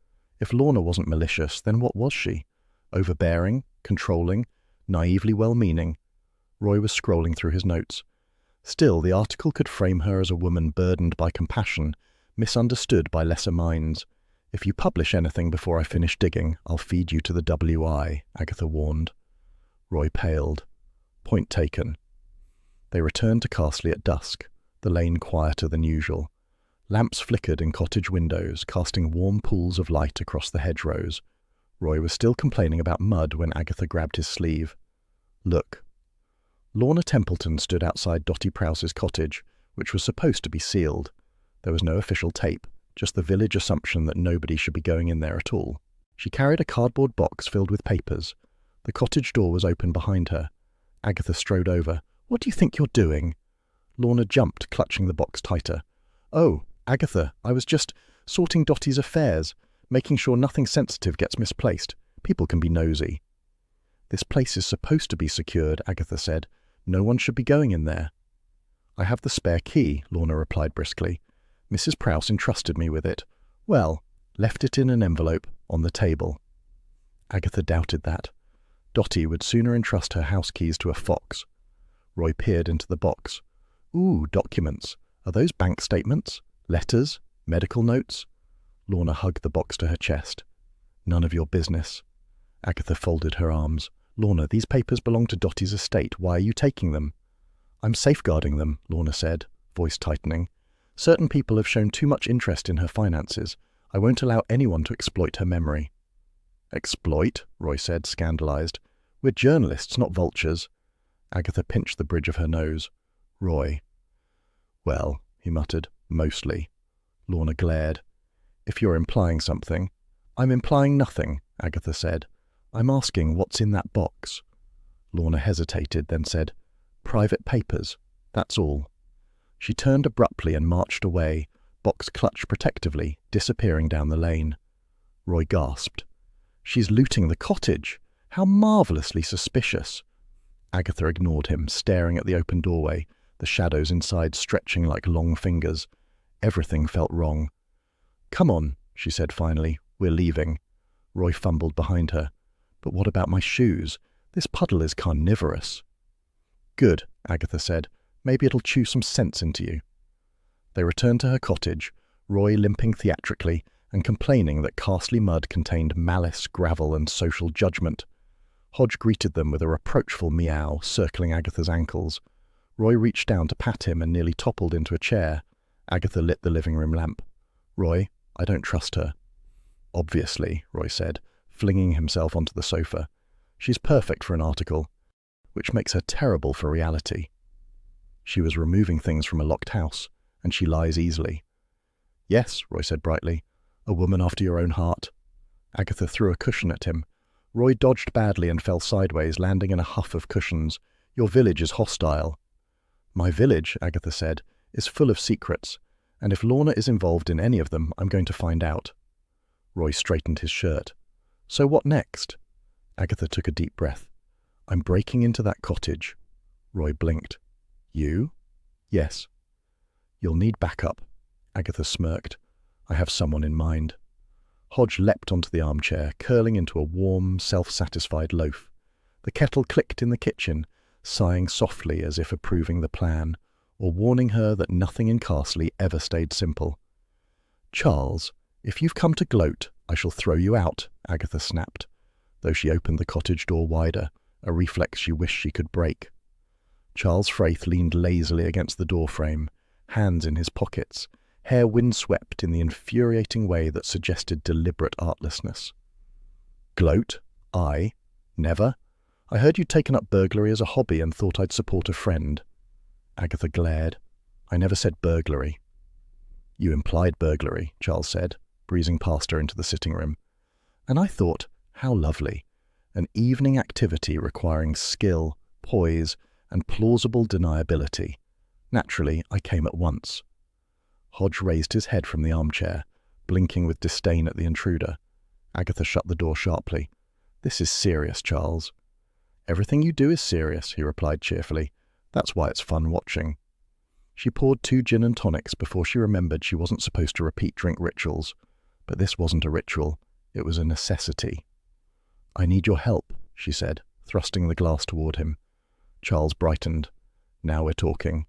If Lorna wasn't malicious, then what was she? Overbearing, controlling, naively well-meaning. Roy was scrolling through his notes. Still, the article could frame her as a woman burdened by compassion, misunderstood by lesser minds. If you publish anything before I finish digging, I'll feed you to the WI, Agatha warned. Roy paled. Point taken. They returned to Carsley at dusk, the lane quieter than usual. Lamps flickered in cottage windows, casting warm pools of light across the hedgerows. Roy was still complaining about mud when Agatha grabbed his sleeve. Look. Lorna Templeton stood outside Dotty Prowse's cottage, which was supposed to be sealed. There was no official tape, just the village assumption that nobody should be going in there at all. She carried a cardboard box filled with papers. The cottage door was open behind her. Agatha strode over. What do you think you're doing? Lorna jumped, clutching the box tighter. Oh, Agatha, I was just sorting Dotty's affairs, making sure nothing sensitive gets misplaced. People can be nosy. This place is supposed to be secured, Agatha said. No one should be going in there. I have the spare key, Lorna replied briskly. Mrs. Prowse entrusted me with it. Well, left it in an envelope on the table. Agatha doubted that. Dotty would sooner entrust her house keys to a fox. Roy peered into the box. Ooh, documents. Are those bank statements? Letters? Medical notes? Lorna hugged the box to her chest. None of your business. Agatha folded her arms. Lorna, these papers belong to Dotty's estate. Why are you taking them? I'm safeguarding them, Lorna said, voice tightening. Certain people have shown too much interest in her finances. I won't allow anyone to exploit her memory. Exploit? Roy said, scandalized. We're journalists, not vultures. Agatha pinched the bridge of her nose. Roy. Well, he muttered, mostly. Lorna glared. If you're implying something. I'm implying nothing, Agatha said. I'm asking what's in that box. Lorna hesitated, then said, Private papers. That's all. She turned abruptly and marched away, box clutched protectively, disappearing down the lane. Roy gasped. "She's looting the cottage! How marvellously suspicious!" Agatha ignored him, staring at the open doorway, the shadows inside stretching like long fingers. Everything felt wrong. "Come on," she said finally. "We're leaving." Roy fumbled behind her. "But what about my shoes? This puddle is carnivorous." "Good," Agatha said. "Maybe it'll chew some sense into you." They returned to her cottage, Roy limping theatrically and complaining that Castley mud contained malice, gravel, and social judgment. Hodge greeted them with a reproachful meow, circling Agatha's ankles. Roy reached down to pat him and nearly toppled into a chair. Agatha lit the living room lamp. "Roy, I don't trust her." "Obviously," Roy said, flinging himself onto the sofa. "She's perfect for an article, which makes her terrible for reality. She was removing things from a locked house, and she lies easily." "Yes," Roy said brightly. "A woman after your own heart." Agatha threw a cushion at him. Roy dodged badly and fell sideways, landing in a huff of cushions. "Your village is hostile." "My village," Agatha said, "is full of secrets, and if Lorna is involved in any of them, I'm going to find out." Roy straightened his shirt. "So what next?" Agatha took a deep breath. "I'm breaking into that cottage." Roy blinked. "You?" "Yes." "You'll need backup." Agatha smirked. "I have someone in mind." Hodge leapt onto the armchair, curling into a warm, self-satisfied loaf. The kettle clicked in the kitchen, sighing softly as if approving the plan, or warning her that nothing in Castley ever stayed simple. "Charles, if you've come to gloat, I shall throw you out," Agatha snapped, though she opened the cottage door wider, a reflex she wished she could break. Charles Fraith leaned lazily against the doorframe, hands in his pockets, hair windswept in the infuriating way that suggested deliberate artlessness. "Gloat? I? Never? I heard you'd taken up burglary as a hobby and thought I'd support a friend." Agatha glared. "I never said burglary." "You implied burglary," Charles said, breezing past her into the sitting room. "And I thought, how lovely. An evening activity requiring skill, poise, and plausible deniability. Naturally, I came at once." Hodge raised his head from the armchair, blinking with disdain at the intruder. Agatha shut the door sharply. "This is serious, Charles." "Everything you do is serious," he replied cheerfully. "That's why it's fun watching." She poured 2 gin and tonics before she remembered she wasn't supposed to repeat drink rituals. But this wasn't a ritual. It was a necessity. "I need your help," she said, thrusting the glass toward him. Charles brightened. "Now we're talking."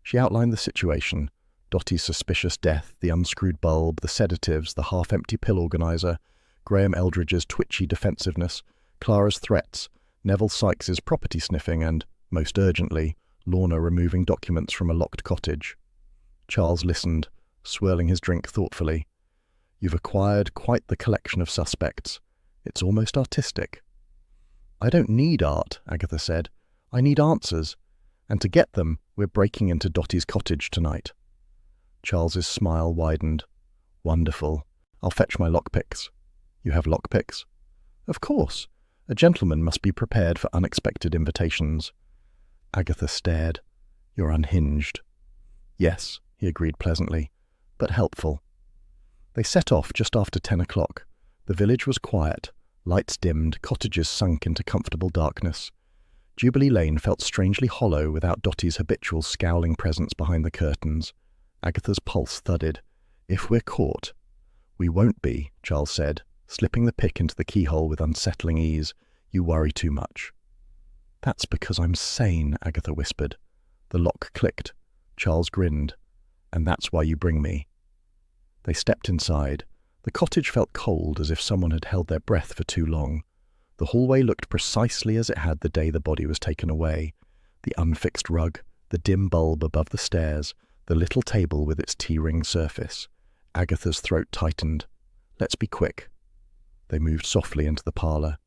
She outlined the situation. Dottie's suspicious death, the unscrewed bulb, the sedatives, the half-empty pill organizer, Graham Eldridge's twitchy defensiveness, Clara's threats, Neville Sykes's property sniffing, and, most urgently, Lorna removing documents from a locked cottage. Charles listened, swirling his drink thoughtfully. "You've acquired quite the collection of suspects. It's almost artistic." "I don't need art," Agatha said. "I need answers. And to get them, we're breaking into Dottie's cottage tonight." Charles's smile widened. "Wonderful. I'll fetch my lockpicks." "You have lockpicks?" "Of course. A gentleman must be prepared for unexpected invitations." Agatha stared. "You're unhinged." "Yes," he agreed pleasantly, "but helpful." They set off just after 10 o'clock. The village was quiet, lights dimmed, cottages sunk into comfortable darkness. Jubilee Lane felt strangely hollow without Dottie's habitual scowling presence behind the curtains. Agatha's pulse thudded. "If we're caught—" "We won't be," Charles said, slipping the pick into the keyhole with unsettling ease. "You worry too much." "That's because I'm sane," Agatha whispered. The lock clicked. Charles grinned. "And that's why you bring me." They stepped inside. The cottage felt cold, as if someone had held their breath for too long. The hallway looked precisely as it had the day the body was taken away. The unfixed rug, the dim bulb above the stairs, the little table with its tea-ring surface. Agatha's throat tightened. "Let's be quick." They moved softly into the parlour.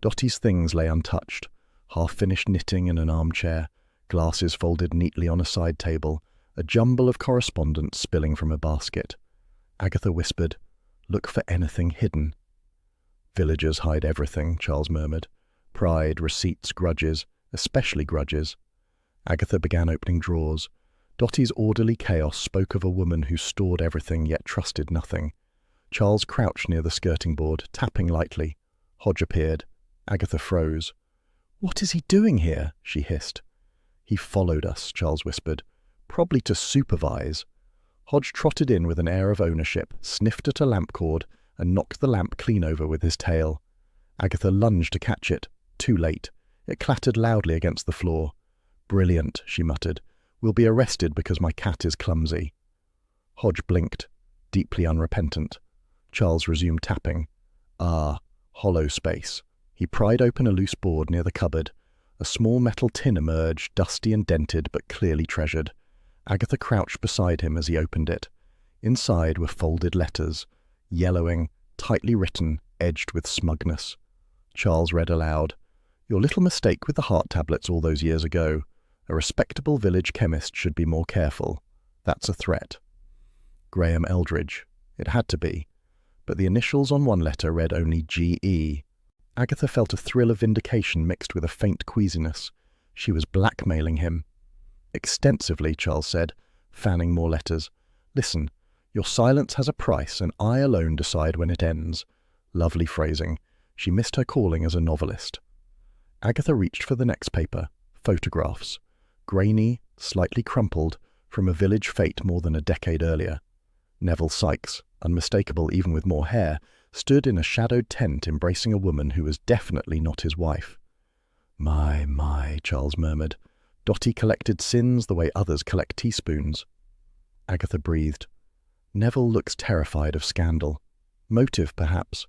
Dottie's things lay untouched, half-finished knitting in an armchair, glasses folded neatly on a side table, a jumble of correspondence spilling from a basket. Agatha whispered, "Look for anything hidden." "Villagers hide everything," Charles murmured. "Pride, receipts, grudges, especially grudges." Agatha began opening drawers. Dottie's orderly chaos spoke of a woman who stored everything yet trusted nothing. Charles crouched near the skirting board, tapping lightly. Hodge appeared. Agatha froze. "What is he doing here?" she hissed. "He followed us," Charles whispered. "Probably to supervise." Hodge trotted in with an air of ownership, sniffed at a lamp cord, and knocked the lamp clean over with his tail. Agatha lunged to catch it. Too late. It clattered loudly against the floor. "Brilliant," she muttered. "We'll be arrested because my cat is clumsy." Hodge blinked, deeply unrepentant. Charles resumed tapping. Ah, hollow space. He pried open a loose board near the cupboard. A small metal tin emerged, dusty and dented, but clearly treasured. Agatha crouched beside him as he opened it. Inside were folded letters, yellowing, tightly written, edged with smugness. Charles read aloud, "Your little mistake with the heart tablets all those years ago. A respectable village chemist should be more careful. That's a threat." Graham Eldridge. It had to be. But the initials on one letter read only G.E. Agatha felt a thrill of vindication mixed with a faint queasiness. She was blackmailing him. "Extensively," Charles said, fanning more letters. "Listen, your silence has a price, and I alone decide when it ends." Lovely phrasing. She missed her calling as a novelist. Agatha reached for the next paper. Photographs. Grainy, slightly crumpled, from a village fete more than a decade earlier. Neville Sykes, unmistakable even with more hair, stood in a shadowed tent embracing a woman who was definitely not his wife. My, Charles murmured. Dottie collected sins the way others collect teaspoons. Agatha breathed. Neville looks terrified of scandal. Motive, perhaps.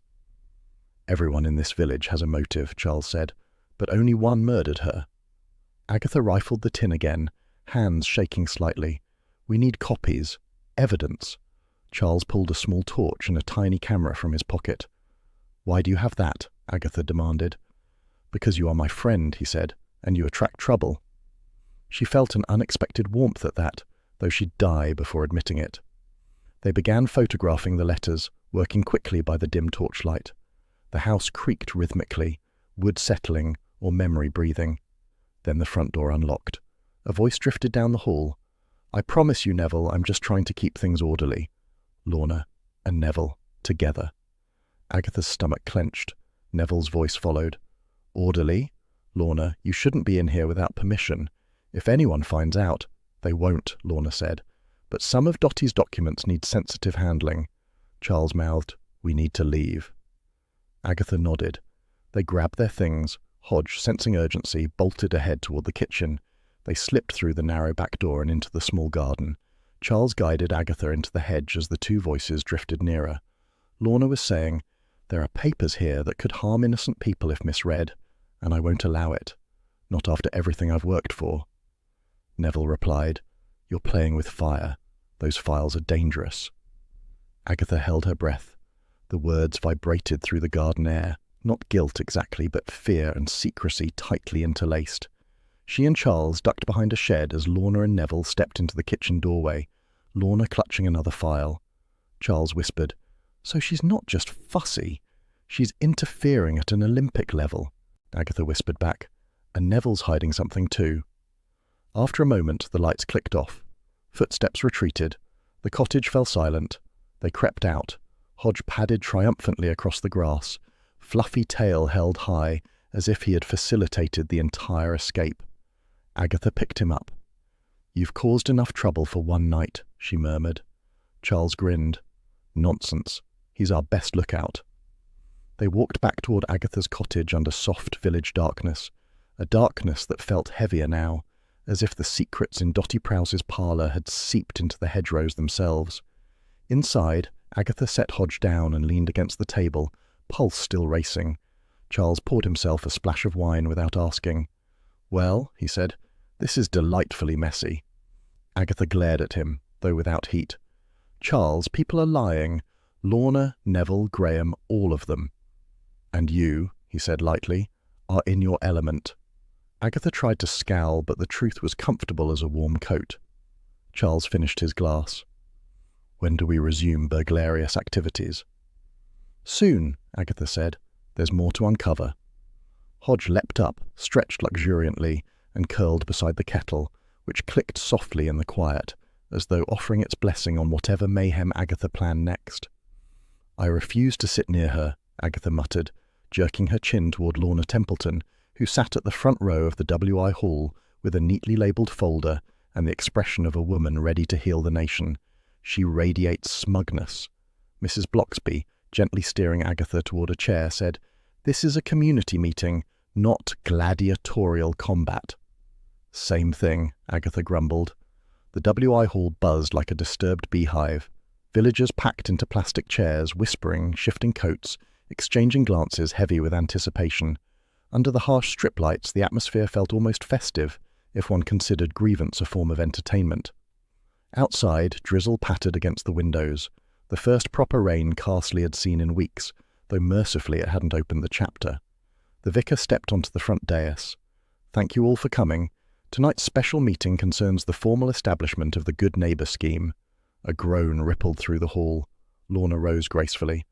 "Everyone in this village has a motive," Charles said, "but only one murdered her." Agatha rifled the tin again, hands shaking slightly. "We need copies. Evidence." Charles pulled a small torch and a tiny camera from his pocket. "Why do you have that?" Agatha demanded. "Because you are my friend," he said, "and you attract trouble." She felt an unexpected warmth at that, though she'd die before admitting it. They began photographing the letters, working quickly by the dim torchlight. The house creaked rhythmically, wood settling or memory breathing. Then the front door unlocked. A voice drifted down the hall. "I promise you, Neville, I'm just trying to keep things orderly." Lorna and Neville, together. Agatha's stomach clenched. Neville's voice followed. "Orderly? Lorna, you shouldn't be in here without permission. If anyone finds out—" "They won't," Lorna said. "But some of Dottie's documents need sensitive handling." Charles mouthed, "We need to leave." Agatha nodded. They grabbed their things. Hodge, sensing urgency, bolted ahead toward the kitchen. They slipped through the narrow back door and into the small garden. Charles guided Agatha into the hedge as the two voices drifted nearer. Lorna was saying, "There are papers here that could harm innocent people if misread, and I won't allow it. Not after everything I've worked for." Neville replied, "You're playing with fire. Those files are dangerous." Agatha held her breath. The words vibrated through the garden air. Not guilt exactly, but fear and secrecy tightly interlaced. She and Charles ducked behind a shed as Lorna and Neville stepped into the kitchen doorway, Lorna clutching another file. Charles whispered, "So she's not just fussy. She's interfering at an Olympic level." Agatha whispered back, "And Neville's hiding something too." After a moment, the lights clicked off. Footsteps retreated. The cottage fell silent. They crept out. Hodge padded triumphantly across the grass, fluffy tail held high, as if he had facilitated the entire escape. Agatha picked him up. "You've caused enough trouble for one night," she murmured. Charles grinned. "Nonsense. He's our best lookout." They walked back toward Agatha's cottage under soft village darkness, a darkness that felt heavier now, as if the secrets in Dottie Prowse's parlour had seeped into the hedgerows themselves. Inside, Agatha set Hodge down and leaned against the table, pulse still racing. Charles poured himself a splash of wine without asking. "Well," he said, "this is delightfully messy." Agatha glared at him, though without heat. "Charles, people are lying. Lorna, Neville, Graham, all of them." "And you," he said lightly, "are in your element." Agatha tried to scowl, but the truth was comfortable as a warm coat. Charles finished his glass. "When do we resume burglarious activities?" "Soon," Agatha said. "There's more to uncover." Hodge leapt up, stretched luxuriantly, and curled beside the kettle, which clicked softly in the quiet, as though offering its blessing on whatever mayhem Agatha planned next. "I refuse to sit near her," Agatha muttered, jerking her chin toward Lorna Templeton, who sat at the front row of the WI Hall with a neatly labelled folder and the expression of a woman ready to heal the nation. "She radiates smugness." Mrs. Bloxby, gently steering Agatha toward a chair, said, "This is a community meeting, not gladiatorial combat." "Same thing," Agatha grumbled. The WI Hall buzzed like a disturbed beehive. Villagers packed into plastic chairs, whispering, shifting coats, exchanging glances heavy with anticipation. Under the harsh strip lights, the atmosphere felt almost festive, if one considered grievance a form of entertainment. Outside, drizzle pattered against the windows, the first proper rain Carsley had seen in weeks, though mercifully it hadn't opened the chapter. The vicar stepped onto the front dais. "Thank you all for coming. Tonight's special meeting concerns the formal establishment of the Good Neighbour scheme." A groan rippled through the hall. Lorna rose gracefully.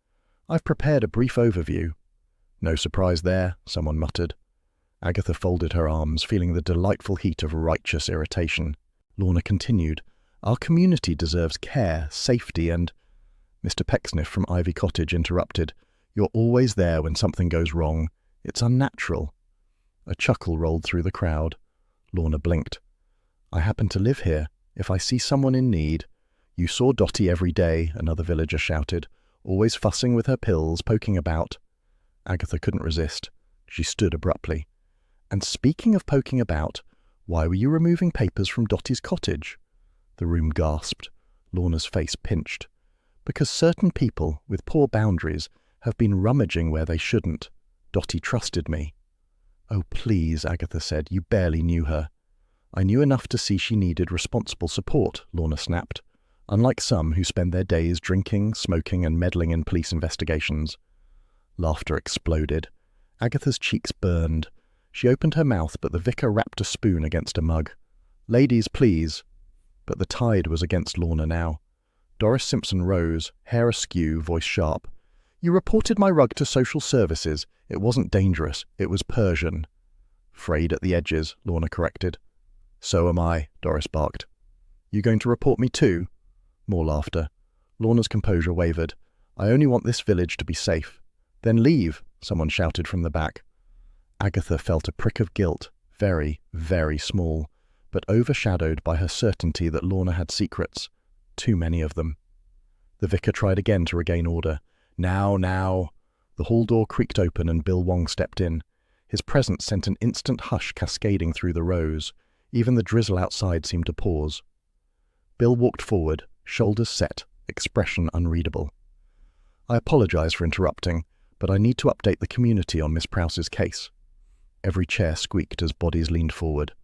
"I've prepared a brief overview." "No surprise there," someone muttered. Agatha folded her arms, feeling the delightful heat of righteous irritation. Lorna continued, "Our community deserves care, safety, and—" Mr. Pecksniff from Ivy Cottage interrupted. "You're always there when something goes wrong. It's unnatural." A chuckle rolled through the crowd. Lorna blinked. "I happen to live here. If I see someone in need—" "You saw Dotty every day," another villager shouted, "always fussing with her pills, poking about." Agatha couldn't resist. She stood abruptly. "And speaking of poking about, why were you removing papers from Dotty's cottage?" The room gasped. Lorna's face pinched. "Because certain people, with poor boundaries, have been rummaging where they shouldn't. Dotty trusted me." "Oh, please," Agatha said. "You barely knew her." "I knew enough to see she needed responsible support," Lorna snapped. "Unlike some who spend their days drinking, smoking, and meddling in police investigations." Laughter exploded. Agatha's cheeks burned. She opened her mouth, but the vicar rapped a spoon against a mug. "Ladies, please." But the tide was against Lorna now. Doris Simpson rose, hair askew, voice sharp. "You reported my rug to social services. It wasn't dangerous. It was Persian." "Frayed at the edges," Lorna corrected. "So am I," Doris barked. "You going to report me too?" More laughter. Lorna's composure wavered. "I only want this village to be safe." "Then leave," someone shouted from the back. Agatha felt a prick of guilt, very, very small, but overshadowed by her certainty that Lorna had secrets. Too many of them. The vicar tried again to regain order. "Now, now." The hall door creaked open and Bill Wong stepped in. His presence sent an instant hush cascading through the rows. Even the drizzle outside seemed to pause. Bill walked forward, shoulders set, expression unreadable. "I apologize for interrupting, but I need to update the community on Miss Prowse's case." Every chair squeaked as bodies leaned forward.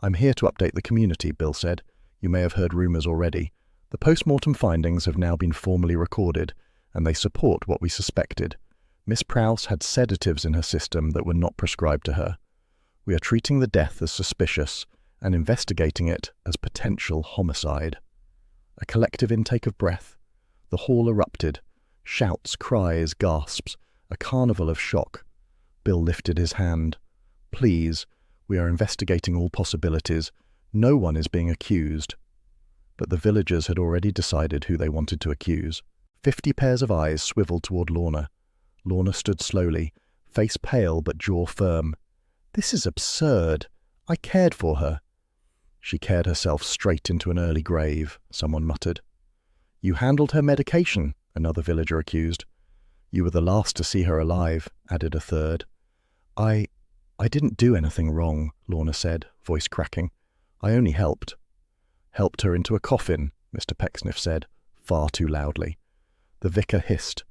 "I'm here to update the community," Bill said. "You may have heard rumours already. The post-mortem findings have now been formally recorded, and they support what we suspected. Miss Prowse had sedatives in her system that were not prescribed to her. We are treating the death as suspicious and investigating it as potential homicide." A collective intake of breath. The hall erupted. Shouts, cries, gasps. A carnival of shock. Bill lifted his hand. "Please, we are investigating all possibilities. No one is being accused." But the villagers had already decided who they wanted to accuse. 50 pairs of eyes swiveled toward Lorna. Lorna stood slowly, face pale but jaw firm. "This is absurd. I cared for her." "She cared herself straight into an early grave," someone muttered. "You handled her medication," another villager accused. "You were the last to see her alive," added a third. I didn't do anything wrong," Lorna said, voice cracking. "I only helped." "Helped her into a coffin," Mr. Pecksniff said, far too loudly. The vicar hissed,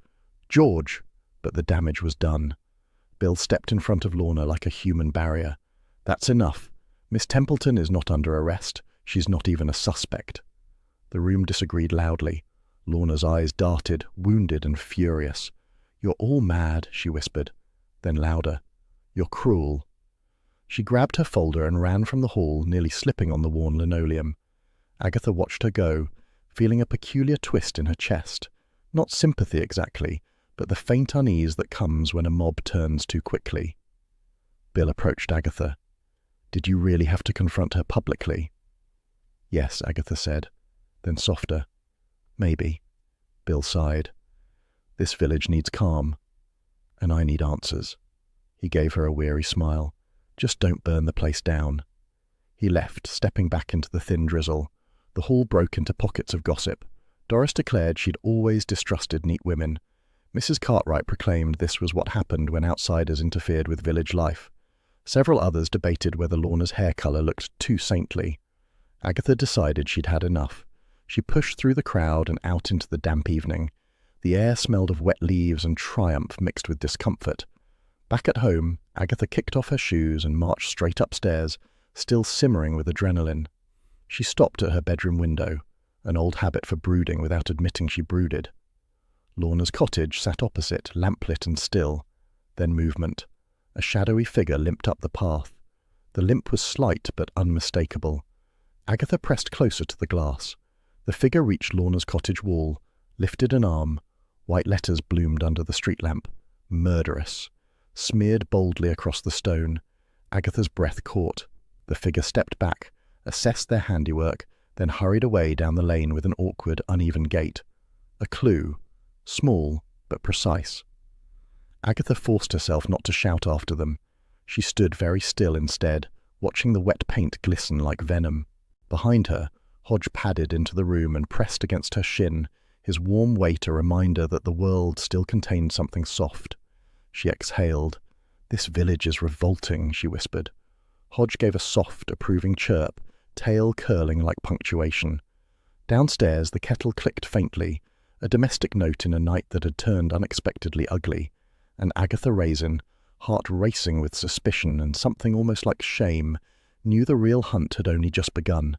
"George!" but the damage was done. Bill stepped in front of Lorna like a human barrier. "That's enough. Miss Templeton is not under arrest. She's not even a suspect." The room disagreed loudly. Lorna's eyes darted, wounded and furious. "You're all mad," she whispered. Then louder. "You're cruel." She grabbed her folder and ran from the hall, nearly slipping on the worn linoleum. Agatha watched her go, feeling a peculiar twist in her chest. Not sympathy exactly, but the faint unease that comes when a mob turns too quickly. Bill approached Agatha. "Did you really have to confront her publicly?" Yes, Agatha said. Then softer. Maybe. Bill sighed. This village needs calm. And I need answers. He gave her a weary smile. Just don't burn the place down. He left, stepping back into the thin drizzle. The hall broke into pockets of gossip. Doris declared she'd always distrusted neat women. Mrs. Cartwright proclaimed this was what happened when outsiders interfered with village life. Several others debated whether Lorna's hair colour looked too saintly. Agatha decided she'd had enough. She pushed through the crowd and out into the damp evening. The air smelled of wet leaves and triumph mixed with discomfort. Back at home, Agatha kicked off her shoes and marched straight upstairs, still simmering with adrenaline. She stopped at her bedroom window, an old habit for brooding without admitting she brooded. Lorna's cottage sat opposite, lamplit and still. Then movement. A shadowy figure limped up the path. The limp was slight but unmistakable. Agatha pressed closer to the glass. The figure reached Lorna's cottage wall, lifted an arm. White letters bloomed under the street lamp. Murderous. Smeared boldly across the stone. Agatha's breath caught. The figure stepped back, assessed their handiwork, then hurried away down the lane with an awkward, uneven gait. A clue. Small, but precise. Agatha forced herself not to shout after them. She stood very still instead, watching the wet paint glisten like venom. Behind her, Hodge padded into the room and pressed against her shin, his warm weight a reminder that the world still contained something soft. She exhaled. "This village is revolting," she whispered. Hodge gave a soft, approving chirp, tail curling like punctuation. Downstairs the kettle clicked faintly, a domestic note in a night that had turned unexpectedly ugly, and Agatha Raisin, heart racing with suspicion and something almost like shame, knew the real hunt had only just begun.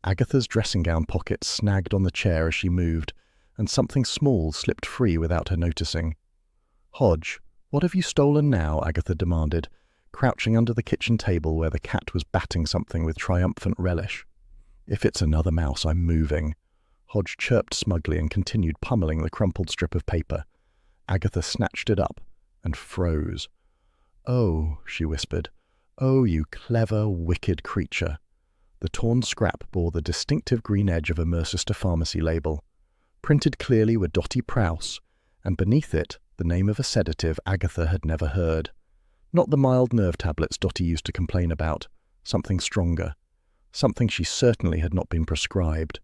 Agatha's dressing-gown pocket snagged on the chair as she moved, and something small slipped free without her noticing. "Hodge, what have you stolen now?" Agatha demanded, crouching under the kitchen table where the cat was batting something with triumphant relish. "If it's another mouse, I'm moving." Hodge chirped smugly and continued pummeling the crumpled strip of paper. Agatha snatched it up and froze. "Oh," she whispered. "Oh, you clever, wicked creature." The torn scrap bore the distinctive green edge of a Mercester Pharmacy label. Printed clearly were Dottie Prowse, and beneath it the name of a sedative Agatha had never heard. Not the mild nerve tablets Dottie used to complain about. Something stronger. Something she certainly had not been prescribed.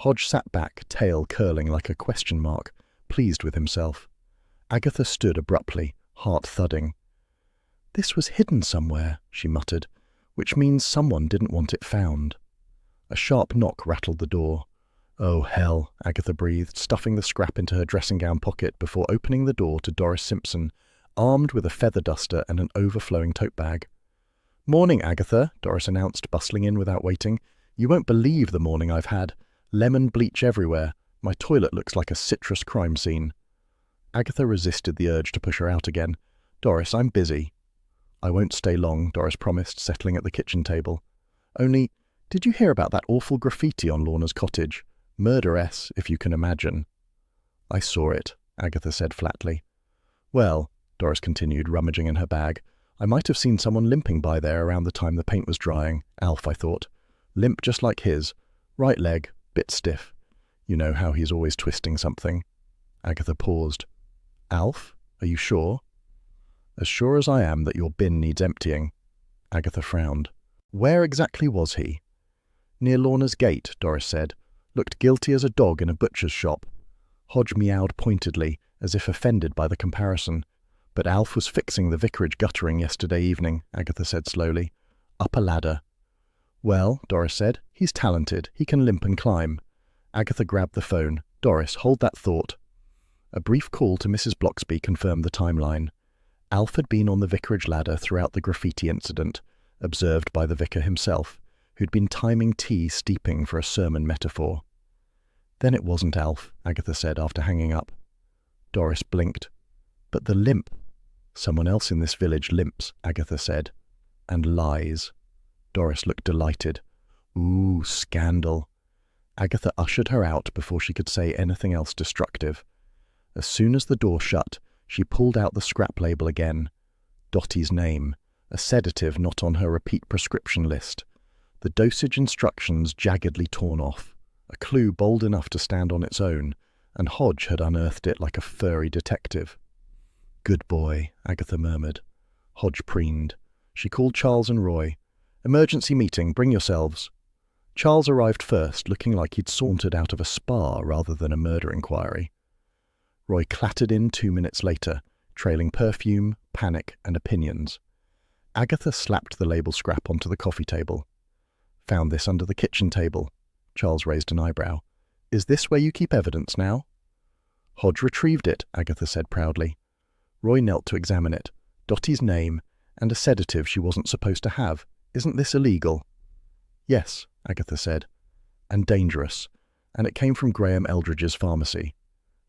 Hodge sat back, tail curling like a question mark, pleased with himself. Agatha stood abruptly, heart thudding. "This was hidden somewhere," she muttered, "which means someone didn't want it found." A sharp knock rattled the door. "Oh, hell," Agatha breathed, stuffing the scrap into her dressing-gown pocket before opening the door to Doris Simpson, armed with a feather duster and an overflowing tote bag. "Morning, Agatha," Doris announced, bustling in without waiting. "You won't believe the morning I've had. Lemon bleach everywhere. My toilet looks like a citrus crime scene." Agatha resisted the urge to push her out again. "Doris, I'm busy." "I won't stay long," Doris promised, settling at the kitchen table. "Only, did you hear about that awful graffiti on Lorna's cottage? Murderess, if you can imagine." "I saw it," Agatha said flatly. "Well," Doris continued, rummaging in her bag, "I might have seen someone limping by there around the time the paint was drying. Alf, I thought. Limp just like his. Right leg, bit stiff. You know how he's always twisting something." Agatha paused. "Alf? Are you sure?" "As sure as I am that your bin needs emptying." Agatha frowned. "Where exactly was he?" "Near Lorna's gate," Doris said. "Looked guilty as a dog in a butcher's shop." Hodge meowed pointedly, as if offended by the comparison. "But Alf was fixing the vicarage guttering yesterday evening," Agatha said slowly. "Up a ladder." "Well," Doris said, "he's talented. He can limp and climb." Agatha grabbed the phone. "Doris, hold that thought." A brief call to Mrs. Bloxby confirmed the timeline. Alf had been on the vicarage ladder throughout the graffiti incident, observed by the vicar himself, who'd been timing tea steeping for a sermon metaphor. "Then it wasn't Alf," Agatha said after hanging up. Doris blinked. "But the limp." "Someone else in this village limps," Agatha said. "And lies." Doris looked delighted. "Ooh, scandal." Agatha ushered her out before she could say anything else destructive. As soon as the door shut, she pulled out the scrap label again. Dottie's name, a sedative not on her repeat prescription list. the dosage instructions jaggedly torn off, a clue bold enough to stand on its own, and Hodge had unearthed it like a furry detective. "Good boy," Agatha murmured. Hodge preened. She called Charles and Roy. "Emergency meeting, bring yourselves." Charles arrived first, looking like he'd sauntered out of a spa rather than a murder inquiry. Roy clattered in 2 minutes later, trailing perfume, panic, and opinions. Agatha slapped the label scrap onto the coffee table. "Found this under the kitchen table." Charles raised an eyebrow. "Is this where you keep evidence now?" "Hodge retrieved it," Agatha said proudly. Roy knelt to examine it. "Dottie's name, and a sedative she wasn't supposed to have. Isn't this illegal?" "Yes," Agatha said. "And dangerous. And it came from Graham Eldridge's pharmacy."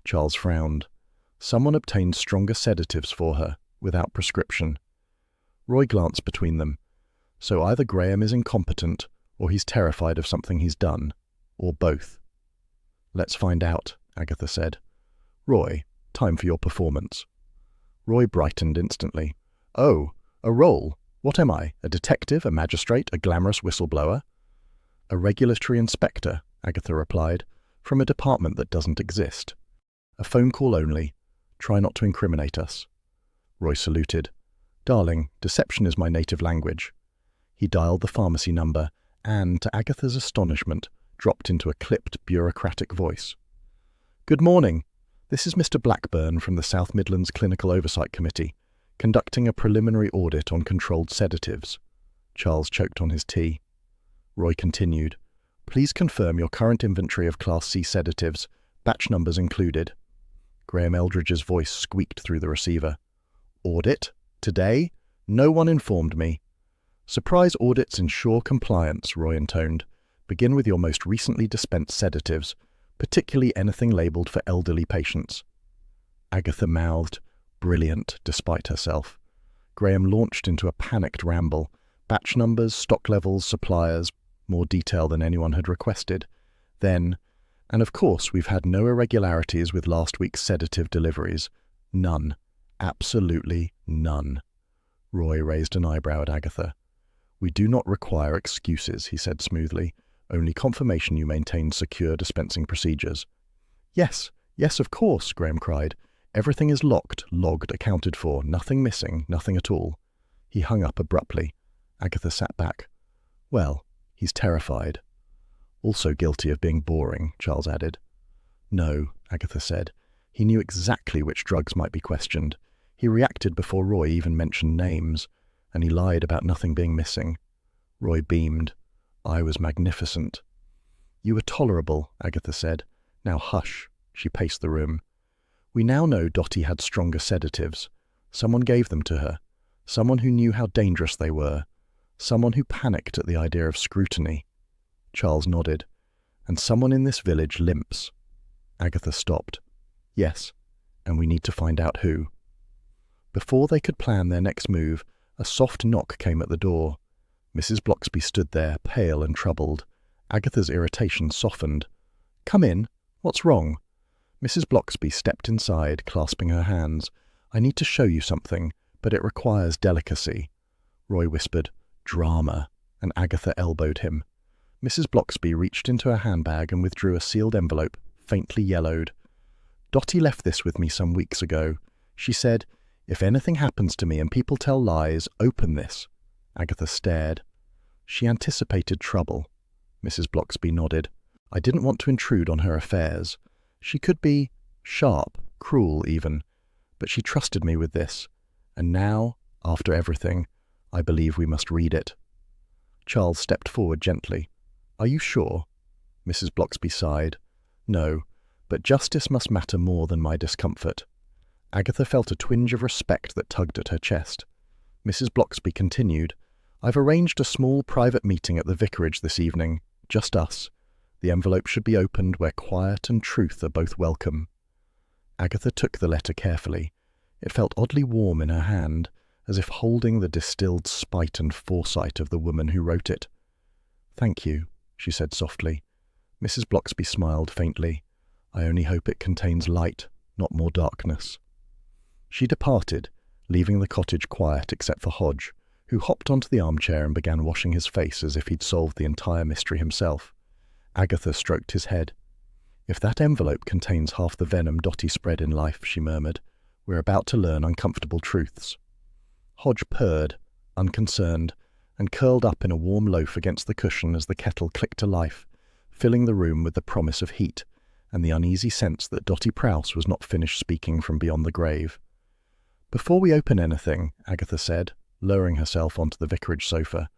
Charles frowned. Someone obtained stronger sedatives for her, without prescription. Roy glanced between them. So either Graham is incompetent, or he's terrified of something he's done, or both. "Let's find out," Agatha said. "Roy, time for your performance." Roy brightened instantly. "Oh, a role? What am I? A detective, a magistrate, a glamorous whistleblower?" "A regulatory inspector," Agatha replied, "from a department that doesn't exist. A phone call only. Try not to incriminate us." Roy saluted. "Darling, deception is my native language." He dialed the pharmacy number and, to Agatha's astonishment, dropped into a clipped, bureaucratic voice. "Good morning. This is Mr. Blackburn from the South Midlands Clinical Oversight Committee, conducting a preliminary audit on controlled sedatives." Charles choked on his tea. Roy continued. "Please confirm your current inventory of Class C sedatives, batch numbers included." Graham Eldridge's voice squeaked through the receiver. "Audit? Today? No one informed me." "Surprise audits ensure compliance," Roy intoned. "Begin with your most recently dispensed sedatives, particularly anything labelled for elderly patients." Agatha mouthed, "Brilliant," despite herself. Graham launched into a panicked ramble. Batch numbers, stock levels, suppliers, more detail than anyone had requested. Then, "And of course we've had no irregularities with last week's sedative deliveries. None. Absolutely none." Roy raised an eyebrow at Agatha. "We do not require excuses," he said smoothly. "Only confirmation you maintain secure dispensing procedures." Yes, of course," Graham cried. "Everything is locked, logged, accounted for. Nothing missing, nothing at all." He hung up abruptly. Agatha sat back. "Well, he's terrified." "Also guilty of being boring," Charles added. "No," Agatha said. "He knew exactly which drugs might be questioned. He reacted before Roy even mentioned names, and he lied about nothing being missing." Roy beamed. "I was magnificent." "You were tolerable," Agatha said. "Now hush." She paced the room. "We now know Dottie had stronger sedatives. Someone gave them to her. Someone who knew how dangerous they were. Someone who panicked at the idea of scrutiny." Charles nodded. "And someone in this village limps." Agatha stopped. "Yes, and we need to find out who." Before they could plan their next move, a soft knock came at the door. Mrs. Bloxby stood there, pale and troubled. Agatha's irritation softened. "Come in. What's wrong?" Mrs. Bloxby stepped inside, clasping her hands. "I need to show you something, but it requires delicacy." Roy whispered, "Drama," and Agatha elbowed him. Mrs. Bloxby reached into her handbag and withdrew a sealed envelope, faintly yellowed. "Dottie left this with me some weeks ago. She said, 'If anything happens to me and people tell lies, open this.'" Agatha stared. "She anticipated trouble." Mrs. Bloxby nodded. "I didn't want to intrude on her affairs. She could be sharp, cruel even, but she trusted me with this. And now, after everything, I believe we must read it." Charles stepped forward gently. "Are you sure?" Mrs. Bloxby sighed. "No, but justice must matter more than my discomfort." Agatha felt a twinge of respect that tugged at her chest. Mrs. Bloxby continued, "I've arranged a small private meeting at the vicarage this evening. Just us. The envelope should be opened where quiet and truth are both welcome." Agatha took the letter carefully. It felt oddly warm in her hand, as if holding the distilled spite and foresight of the woman who wrote it. "Thank you," she said softly. Mrs. Bloxby smiled faintly. "I only hope it contains light, not more darkness." She departed, leaving the cottage quiet except for Hodge, who hopped onto the armchair and began washing his face as if he'd solved the entire mystery himself. Agatha stroked his head. "If that envelope contains half the venom Dotty spread in life," she murmured, "we're about to learn uncomfortable truths." Hodge purred, unconcerned, and curled up in a warm loaf against the cushion as the kettle clicked to life, filling the room with the promise of heat and the uneasy sense that Dotty Prowse was not finished speaking from beyond the grave. "Before we open anything," Agatha said, lowering herself onto the vicarage sofa,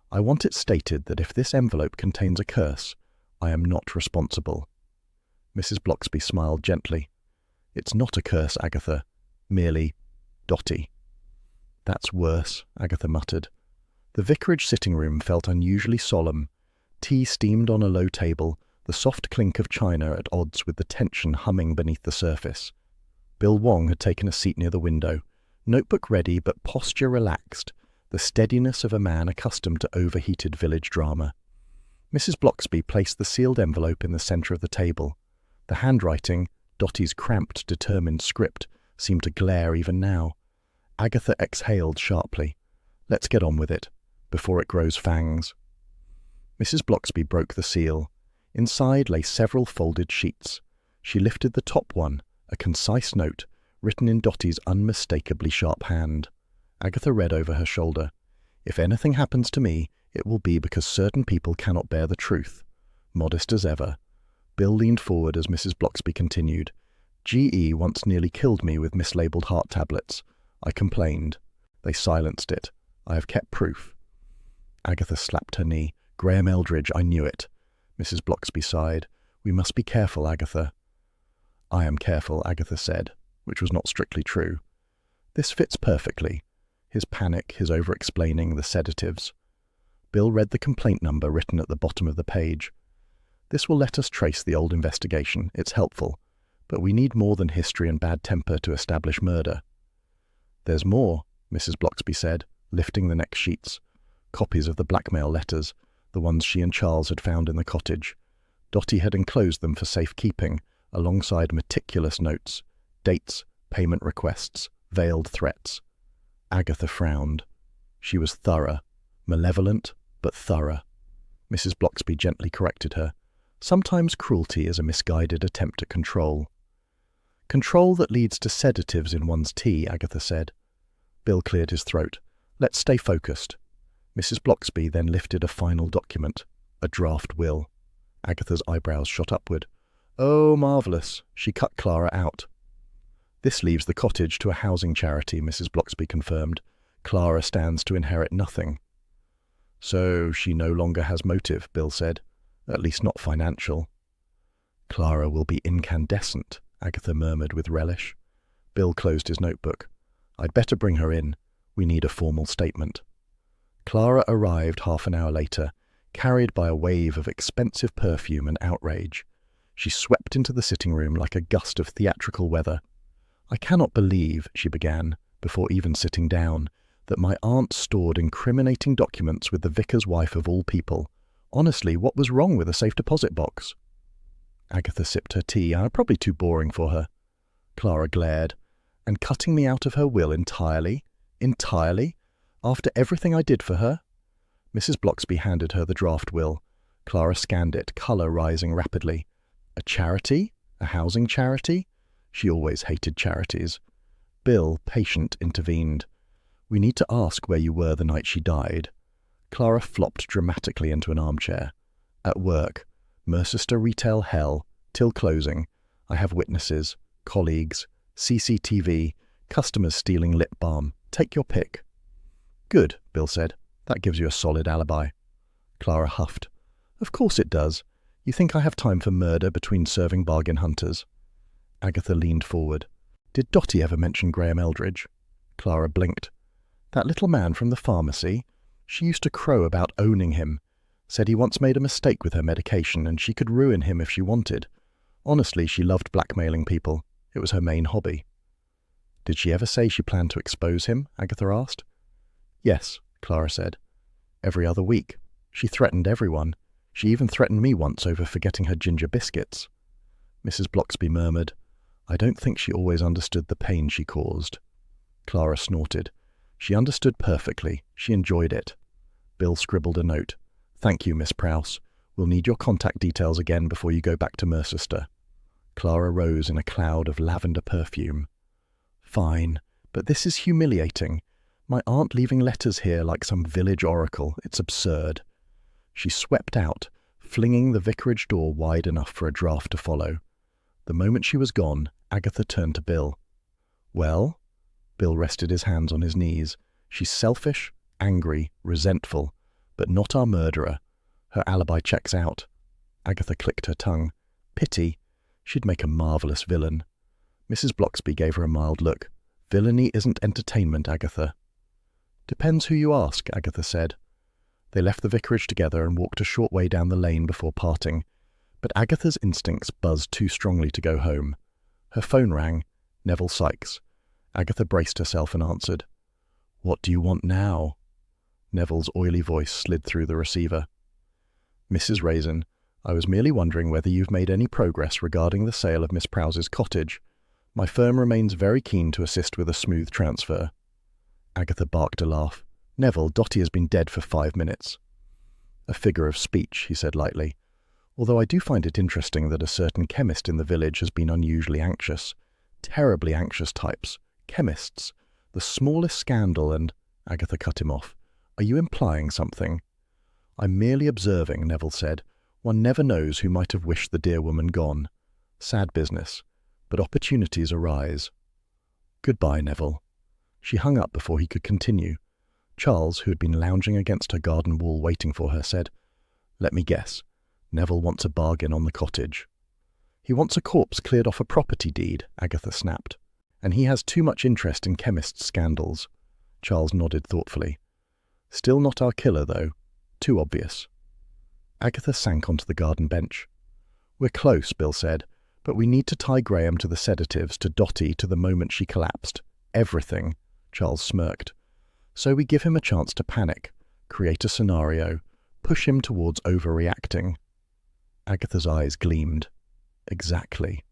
"I want it stated that if this envelope contains a curse, I am not responsible." Mrs. Blocksby smiled gently. "It's not a curse, Agatha. Merely Dotty." "That's worse," Agatha muttered. The vicarage sitting-room felt unusually solemn. Tea steamed on a low table, the soft clink of china at odds with the tension humming beneath the surface. Bill Wong had taken a seat near the window, notebook ready but posture relaxed, the steadiness of a man accustomed to overheated village drama. Mrs. Blocksby placed the sealed envelope in the centre of the table. The handwriting, Dotty's cramped, determined script, seemed to glare even now. Agatha exhaled sharply. "Let's get on with it, before it grows fangs." Mrs. Blocksby broke the seal. Inside lay several folded sheets. She lifted the top one, a concise note, written in Dotty's unmistakably sharp hand. Agatha read over her shoulder. "If anything happens to me, it will be because certain people cannot bear the truth." Modest as ever. Bill leaned forward as Mrs. Blocksby continued. "G.E. once nearly killed me with mislabeled heart tablets. I complained. They silenced it. I have kept proof." Agatha slapped her knee. "Graham Eldridge, I knew it." Mrs. Blocksby sighed. "We must be careful, Agatha." "I am careful," Agatha said, which was not strictly true. This fits perfectly. His panic, his over-explaining, the sedatives. Bill read the complaint number written at the bottom of the page. "This will let us trace the old investigation. It's helpful. But we need more than history and bad temper to establish murder." "There's more," Mrs. Blocksby said, lifting the next sheets. Copies of the blackmail letters, the ones she and Charles had found in the cottage. Dotty had enclosed them for safekeeping, alongside meticulous notes, dates, payment requests, veiled threats. Agatha frowned. She was thorough, malevolent, but thorough. Mrs. Blocksby gently corrected her. "Sometimes cruelty is a misguided attempt at control." "Control that leads to sedatives in one's tea," Agatha said. Bill cleared his throat. "Let's stay focused." Mrs. Blocksby then lifted a final document, a draft will. Agatha's eyebrows shot upward. "Oh, marvellous." She cut Clara out. "This leaves the cottage to a housing charity," Mrs. Blocksby confirmed. "Clara stands to inherit nothing." "So she no longer has motive," Bill said. "At least not financial." "Clara will be incandescent," Agatha murmured with relish. Bill closed his notebook. "I'd better bring her in. We need a formal statement." Clara arrived half an hour later, carried by a wave of expensive perfume and outrage. She swept into the sitting room like a gust of theatrical weather. "I cannot believe," she began, before even sitting down, "that my aunt stored incriminating documents with the vicar's wife of all people. Honestly, what was wrong with a safe deposit box?" Agatha sipped her tea. Probably too boring for her. Clara glared. "And cutting me out of her will entirely? Entirely? After everything I did for her?" Mrs. Blocksby handed her the draft will. Clara scanned it, colour rising rapidly. A charity? A housing charity? She always hated charities. Bill, patient, intervened. "We need to ask where you were the night she died." Clara flopped dramatically into an armchair. "At work. Mercester retail hell. Till closing. I have witnesses. Colleagues. CCTV. Customers stealing lip balm. Take your pick." "Good," Bill said. "That gives you a solid alibi." Clara huffed. "Of course it does. You think I have time for murder between serving bargain hunters?" Agatha leaned forward. "Did Dotty ever mention Graham Eldridge?" Clara blinked. "That little man from the pharmacy? She used to crow about owning him. Said he once made a mistake with her medication and she could ruin him if she wanted. Honestly, she loved blackmailing people. It was her main hobby." "Did she ever say she planned to expose him?" Agatha asked. "Yes," Clara said. "Every other week. She threatened everyone. She even threatened me once over forgetting her ginger biscuits." Mrs. Blocksby murmured, "I don't think she always understood the pain she caused." Clara snorted. She understood perfectly. She enjoyed it. Bill scribbled a note. "Thank you, Miss Prowse. We'll need your contact details again before you go back to Mercester." Clara rose in a cloud of lavender perfume. "Fine, but this is humiliating. My aunt leaving letters here like some village oracle. It's absurd." She swept out, flinging the vicarage door wide enough for a draught to follow. The moment she was gone, Agatha turned to Bill. "Well?" Bill rested his hands on his knees. "She's selfish, angry, resentful, but not our murderer. Her alibi checks out." Agatha clicked her tongue. "Pity. She'd make a marvellous villain." Mrs. Bloxby gave her a mild look. "Villainy isn't entertainment, Agatha." "Depends who you ask," Agatha said. They left the vicarage together and walked a short way down the lane before parting. But Agatha's instincts buzzed too strongly to go home. Her phone rang. Neville Sykes. Agatha braced herself and answered. "What do you want now?" Neville's oily voice slid through the receiver. "Mrs. Raisin, I was merely wondering whether you've made any progress regarding the sale of Miss Prowse's cottage. My firm remains very keen to assist with a smooth transfer." Agatha barked a laugh. "Neville, Dotty has been dead for 5 minutes." "A figure of speech," he said lightly. "Although I do find it interesting that a certain chemist in the village has been unusually anxious. Terribly anxious types. Chemists. The smallest scandal and—" Agatha cut him off. "Are you implying something?" "I'm merely observing," Neville said. "One never knows who might have wished the dear woman gone. Sad business. But opportunities arise." "Goodbye, Neville." She hung up before he could continue. Charles, who had been lounging against her garden wall waiting for her, said, "Let me guess. Neville wants a bargain on the cottage." "He wants a corpse cleared off a property deed," Agatha snapped. "And he has too much interest in chemists' scandals." Charles nodded thoughtfully. "Still not our killer, though. Too obvious." Agatha sank onto the garden bench. "We're close," Bill said, "but we need to tie Graham to the sedatives, to Dotty, to the moment she collapsed. Everything." Charles smirked. "So we give him a chance to panic, create a scenario, push him towards overreacting." Agatha's eyes gleamed. "Exactly."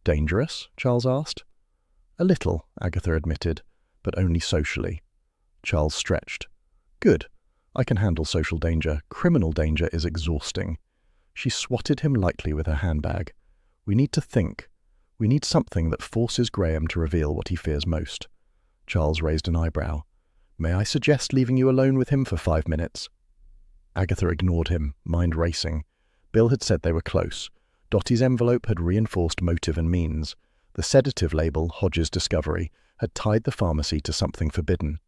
"Dangerous?" Charles asked. "A little," Agatha admitted, "but only socially." Charles stretched. "Good. I can handle social danger. Criminal danger is exhausting." She swatted him lightly with her handbag. "We need to think. We need something that forces Graham to reveal what he fears most." Charles raised an eyebrow. "May I suggest leaving you alone with him for 5 minutes?" Agatha ignored him, mind racing. Bill had said they were close. Dotty's envelope had reinforced motive and means. The sedative label, Hodge's discovery, had tied the pharmacy to something forbidden.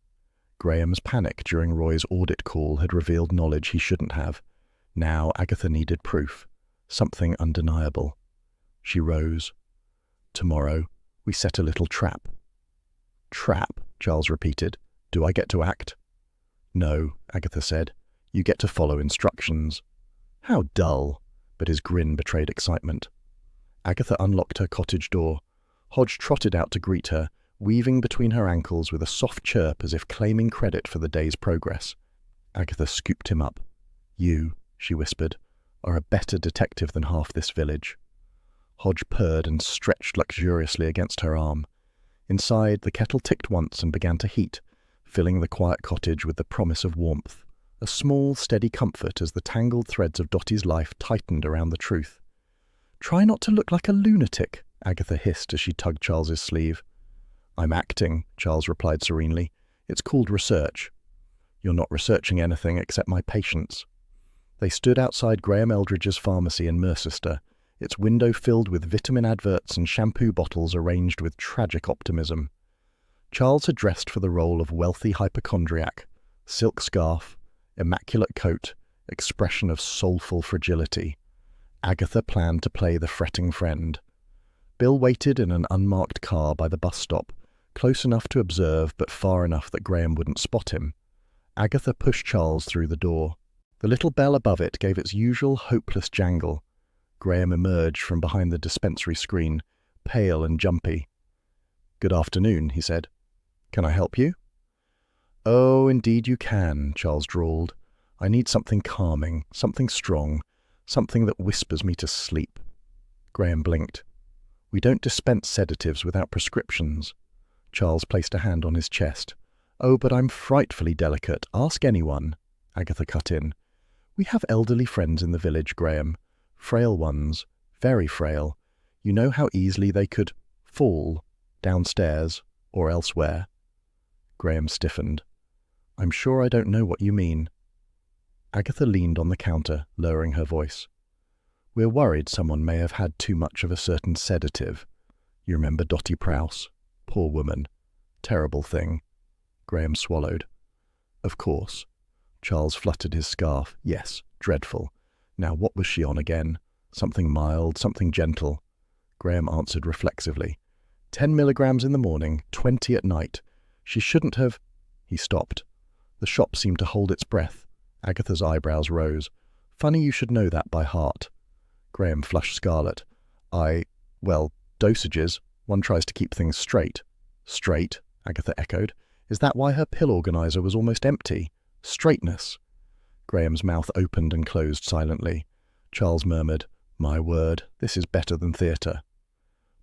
Graham's panic during Roy's audit call had revealed knowledge he shouldn't have. Now Agatha needed proof. Something undeniable. She rose. "Tomorrow, we set a little trap." "Trap?" Charles repeated. "Do I get to act?" "No," Agatha said. "You get to follow instructions." "How dull!" But his grin betrayed excitement. Agatha unlocked her cottage door. Hodge trotted out to greet her, weaving between her ankles with a soft chirp as if claiming credit for the day's progress. Agatha scooped him up. "You," she whispered, "are a better detective than half this village." Hodge purred and stretched luxuriously against her arm. Inside, the kettle ticked once and began to heat, filling the quiet cottage with the promise of warmth. A small, steady comfort as the tangled threads of Dotty's life tightened around the truth. "Try not to look like a lunatic," Agatha hissed as she tugged Charles's sleeve. "I'm acting," Charles replied serenely. "It's called research." "You're not researching anything except my patience." They stood outside Graham Eldridge's pharmacy in Mercester, its window filled with vitamin adverts and shampoo bottles arranged with tragic optimism. Charles had dressed for the role of wealthy hypochondriac, silk scarf, immaculate coat, expression of soulful fragility. Agatha planned to play the fretting friend. Bill waited in an unmarked car by the bus stop, close enough to observe but far enough that Graham wouldn't spot him. Agatha pushed Charles through the door. The little bell above it gave its usual hopeless jangle. Graham emerged from behind the dispensary screen, pale and jumpy. "Good afternoon," he said. "Can I help you?" "Oh, indeed you can," Charles drawled. "I need something calming, something strong, something that whispers me to sleep." Graham blinked. "We don't dispense sedatives without prescriptions." Charles placed a hand on his chest. "Oh, but I'm frightfully delicate. Ask anyone," Agatha cut in. "We have elderly friends in the village, Graham. Frail ones, very frail. You know how easily they could fall downstairs or elsewhere." Graham stiffened. "I'm sure I don't know what you mean." Agatha leaned on the counter, lowering her voice. "We're worried someone may have had too much of a certain sedative. You remember Dottie Prowse? Poor woman. Terrible thing." Graham swallowed. "Of course." Charles fluttered his scarf. "Yes, dreadful. Now what was she on again? Something mild, something gentle." Graham answered reflexively. 10 milligrams in the morning, 20 at night. She shouldn't have—" He stopped. The shop seemed to hold its breath. Agatha's eyebrows rose. "Funny you should know that by heart." Graham flushed scarlet. Well, dosages. One tries to keep things straight." "Straight?" Agatha echoed. "Is that why her pill organizer was almost empty? Straightness." Graham's mouth opened and closed silently. Charles murmured, "My word, this is better than theatre."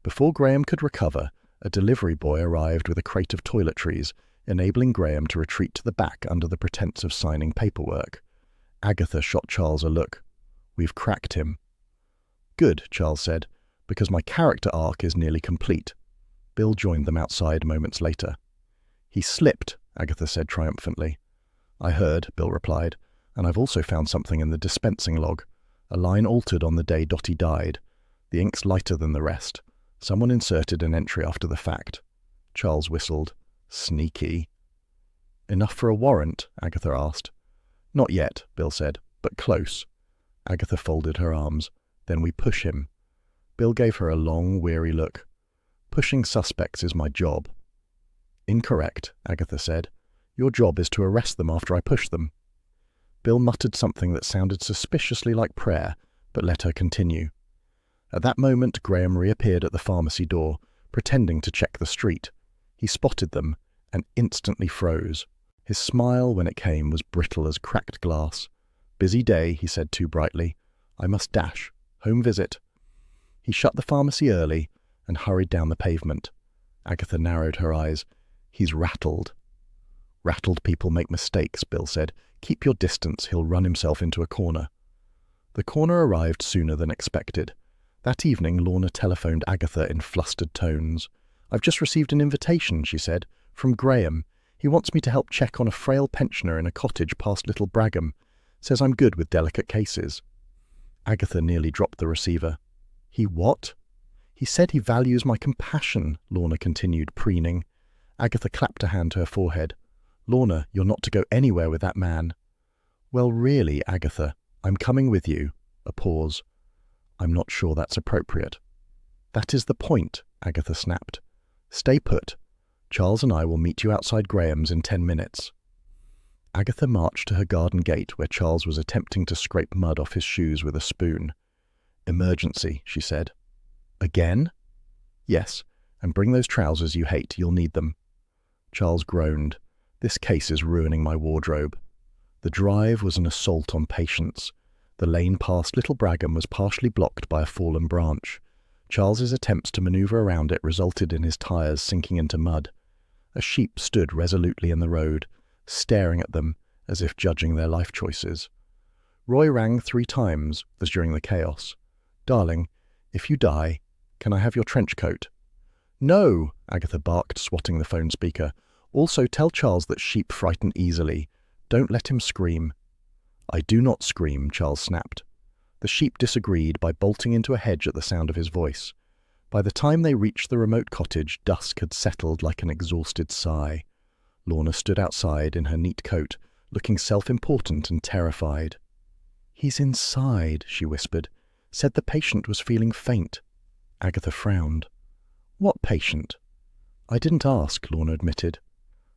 Before Graham could recover, a delivery boy arrived with a crate of toiletries, enabling Graham to retreat to the back under the pretense of signing paperwork. Agatha shot Charles a look. "We've cracked him." "Good," Charles said, "because my character arc is nearly complete." Bill joined them outside moments later. "He slipped," Agatha said triumphantly. "I heard," Bill replied, "and I've also found something in the dispensing log. A line altered on the day Dottie died. The ink's lighter than the rest. Someone inserted an entry after the fact." Charles whistled. "Sneaky." "Enough for a warrant?" Agatha asked. "Not yet," Bill said, "but close." Agatha folded her arms. "Then we push him." Bill gave her a long, weary look. "Pushing suspects is my job." "Incorrect," Agatha said. "Your job is to arrest them after I push them." Bill muttered something that sounded suspiciously like prayer, but let her continue. At that moment, Graham reappeared at the pharmacy door, pretending to check the street. He spotted them and instantly froze. His smile, when it came, was brittle as cracked glass. "Busy day," he said too brightly. "I must dash. Home visit." He shut the pharmacy early and hurried down the pavement. Agatha narrowed her eyes. "He's rattled." "Rattled people make mistakes," Bill said. "Keep your distance. He'll run himself into a corner." The corner arrived sooner than expected. That evening, Lorna telephoned Agatha in flustered tones. "I've just received an invitation," she said, "from Graham. He wants me to help check on a frail pensioner in a cottage past Little Bragham. Says I'm good with delicate cases." Agatha nearly dropped the receiver. "He what?" "He said he values my compassion," Lorna continued, preening. Agatha clapped a hand to her forehead. "Lorna, you're not to go anywhere with that man." "Well, really, Agatha, I'm coming with you." A pause. "I'm not sure that's appropriate." "That is the point," Agatha snapped. "Stay put. Charles and I will meet you outside Graham's in 10 minutes. Agatha marched to her garden gate where Charles was attempting to scrape mud off his shoes with a spoon. "Emergency," she said. "Again?" "Yes, and bring those trousers you hate. You'll need them." Charles groaned. "This case is ruining my wardrobe." The drive was an assault on patience. The lane past Little Bragham was partially blocked by a fallen branch. Charles's attempts to maneuver around it resulted in his tires sinking into mud. A sheep stood resolutely in the road, staring at them as if judging their life choices. Roy rang 3 times as during the chaos. "Darling, if you die, can I have your trench coat?" "No," Agatha barked, swatting the phone speaker. "Also tell Charles that sheep frighten easily. Don't let him scream." "I do not scream," Charles snapped. The sheep disagreed by bolting into a hedge at the sound of his voice. By the time they reached the remote cottage, dusk had settled like an exhausted sigh. Lorna stood outside in her neat coat, looking self-important and terrified. "He's inside," she whispered. "Said the patient was feeling faint." Agatha frowned. "What patient?" "I didn't ask," Lorna admitted.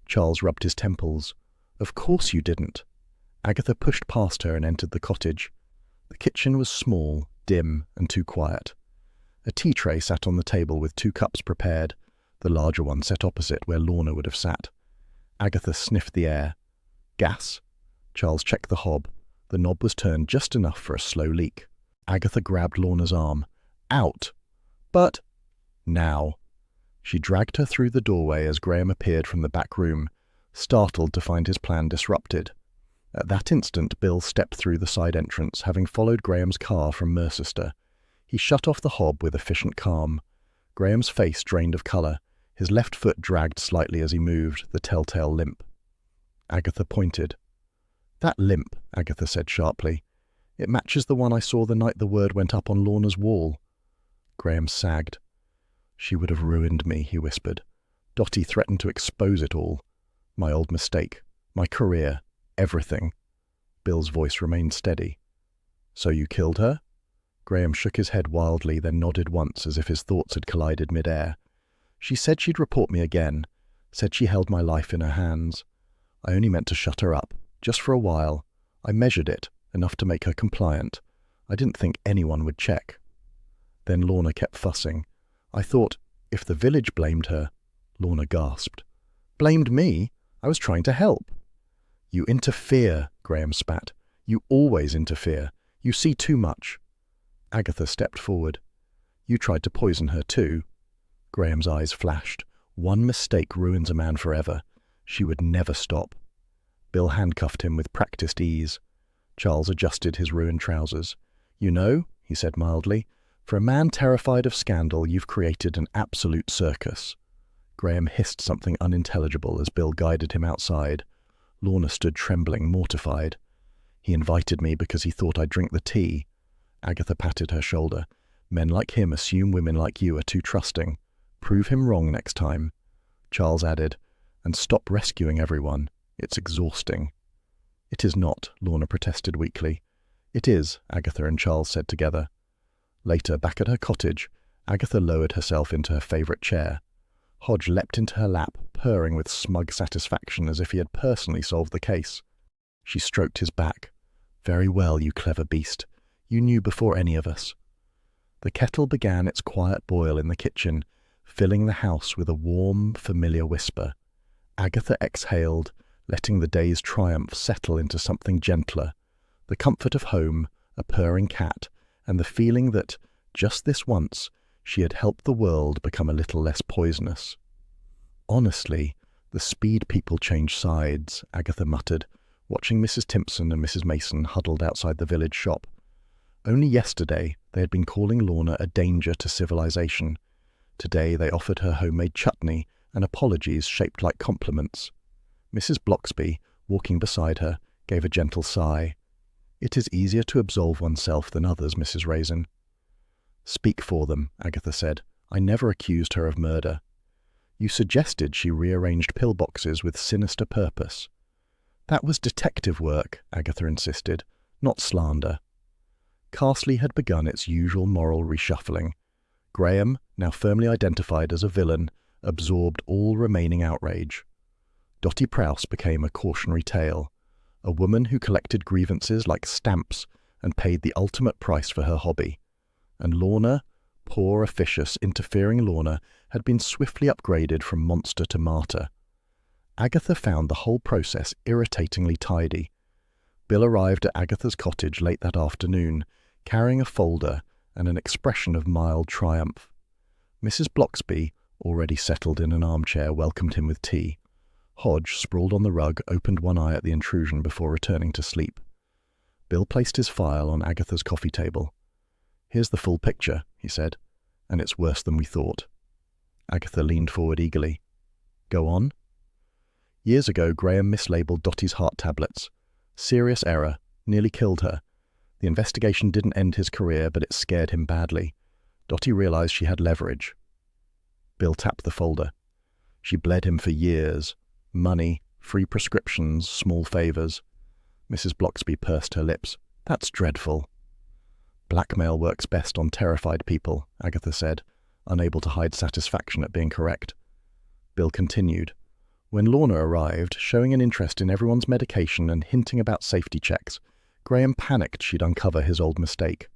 Charles rubbed his temples. "Of course you didn't." Agatha pushed past her and entered the cottage. The kitchen was small, dim, and too quiet. A tea tray sat on the table with 2 cups prepared, the larger one set opposite where Lorna would have sat. Agatha sniffed the air. Gas. Charles checked the hob. The knob was turned just enough for a slow leak. Agatha grabbed Lorna's arm. "Out!" "But—" "Now." She dragged her through the doorway as Graham appeared from the back room. startled to find his plan disrupted. At that instant, Bill stepped through the side entrance, having followed Graham's car from Mercester. He shut off the hob with efficient calm. Graham's face drained of colour. His left foot dragged slightly as he moved, the telltale limp. Agatha pointed. "That limp," Agatha said sharply. "It matches the one I saw the night the word went up on Lorna's wall." Graham sagged. "She would have ruined me," he whispered. "Dottie threatened to expose it all. My old mistake. My career. Everything." Bill's voice remained steady. "So you killed her?" Graham shook his head wildly, then nodded once as if his thoughts had collided mid-air. "She said she'd report me again. Said she held my life in her hands. I only meant to shut her up, just for a while. I measured it, enough to make her compliant. I didn't think anyone would check." Then Lorna kept fussing. "I thought, if the village blamed her—" Lorna gasped. "Blamed me? I was trying to help." "You interfere," Graham spat. "You always interfere. You see too much." Agatha stepped forward. "You tried to poison her too." Graham's eyes flashed. One mistake ruins a man forever. She would never stop. Bill handcuffed him with practiced ease. Charles adjusted his ruined trousers. "You know," he said mildly, "for a man terrified of scandal, you've created an absolute circus." Graham hissed something unintelligible as Bill guided him outside. Lorna stood trembling, mortified. "He invited me because he thought I'd drink the tea." Agatha patted her shoulder. "Men like him assume women like you are too trusting. Prove him wrong next time." Charles added, "And stop rescuing everyone. It's exhausting." "It is not," Lorna protested weakly. "It is," Agatha and Charles said together. Later, back at her cottage, Agatha lowered herself into her favourite chair. Hodge leapt into her lap, purring with smug satisfaction as if he had personally solved the case. She stroked his back. "Very well, you clever beast. You knew before any of us." The kettle began its quiet boil in the kitchen, filling the house with a warm, familiar whisper. Agatha exhaled, letting the day's triumph settle into something gentler. The comfort of home, a purring cat, and the feeling that, just this once, she had helped the world become a little less poisonous. "Honestly, the speed people change sides," Agatha muttered, watching Mrs. Timpson and Mrs. Mason huddled outside the village shop. Only yesterday they had been calling Lorna a danger to civilization. Today they offered her homemade chutney and apologies shaped like compliments. Mrs. Bloxby, walking beside her, gave a gentle sigh. "It is easier to absolve oneself than others, Mrs. Raisin." "Speak for them," Agatha said. "I never accused her of murder." "You suggested she rearranged pillboxes with sinister purpose." "That was detective work," Agatha insisted, "not slander." Carsley had begun its usual moral reshuffling. Graham, now firmly identified as a villain, absorbed all remaining outrage. Dottie Prouse became a cautionary tale, a woman who collected grievances like stamps and paid the ultimate price for her hobby. And Lorna, poor, officious, interfering Lorna, had been swiftly upgraded from monster to martyr. Agatha found the whole process irritatingly tidy. Bill arrived at Agatha's cottage late that afternoon, carrying a folder and an expression of mild triumph. Mrs. Bloxby, already settled in an armchair, welcomed him with tea. Hodge, sprawled on the rug, opened one eye at the intrusion before returning to sleep. Bill placed his file on Agatha's coffee table. "Here's the full picture," he said, "and it's worse than we thought." Agatha leaned forward eagerly. "Go on." Years ago, Graham mislabeled Dottie's heart tablets. Serious error. Nearly killed her. The investigation didn't end his career, but it scared him badly. Dottie realized she had leverage. Bill tapped the folder. "She bled him for years. Money, free prescriptions, small favors." Mrs. Bloxby pursed her lips. "That's dreadful." "Blackmail works best on terrified people," Agatha said, unable to hide satisfaction at being correct. Bill continued. When Lorna arrived, showing an interest in everyone's medication and hinting about safety checks, Graham panicked she'd uncover his old mistake.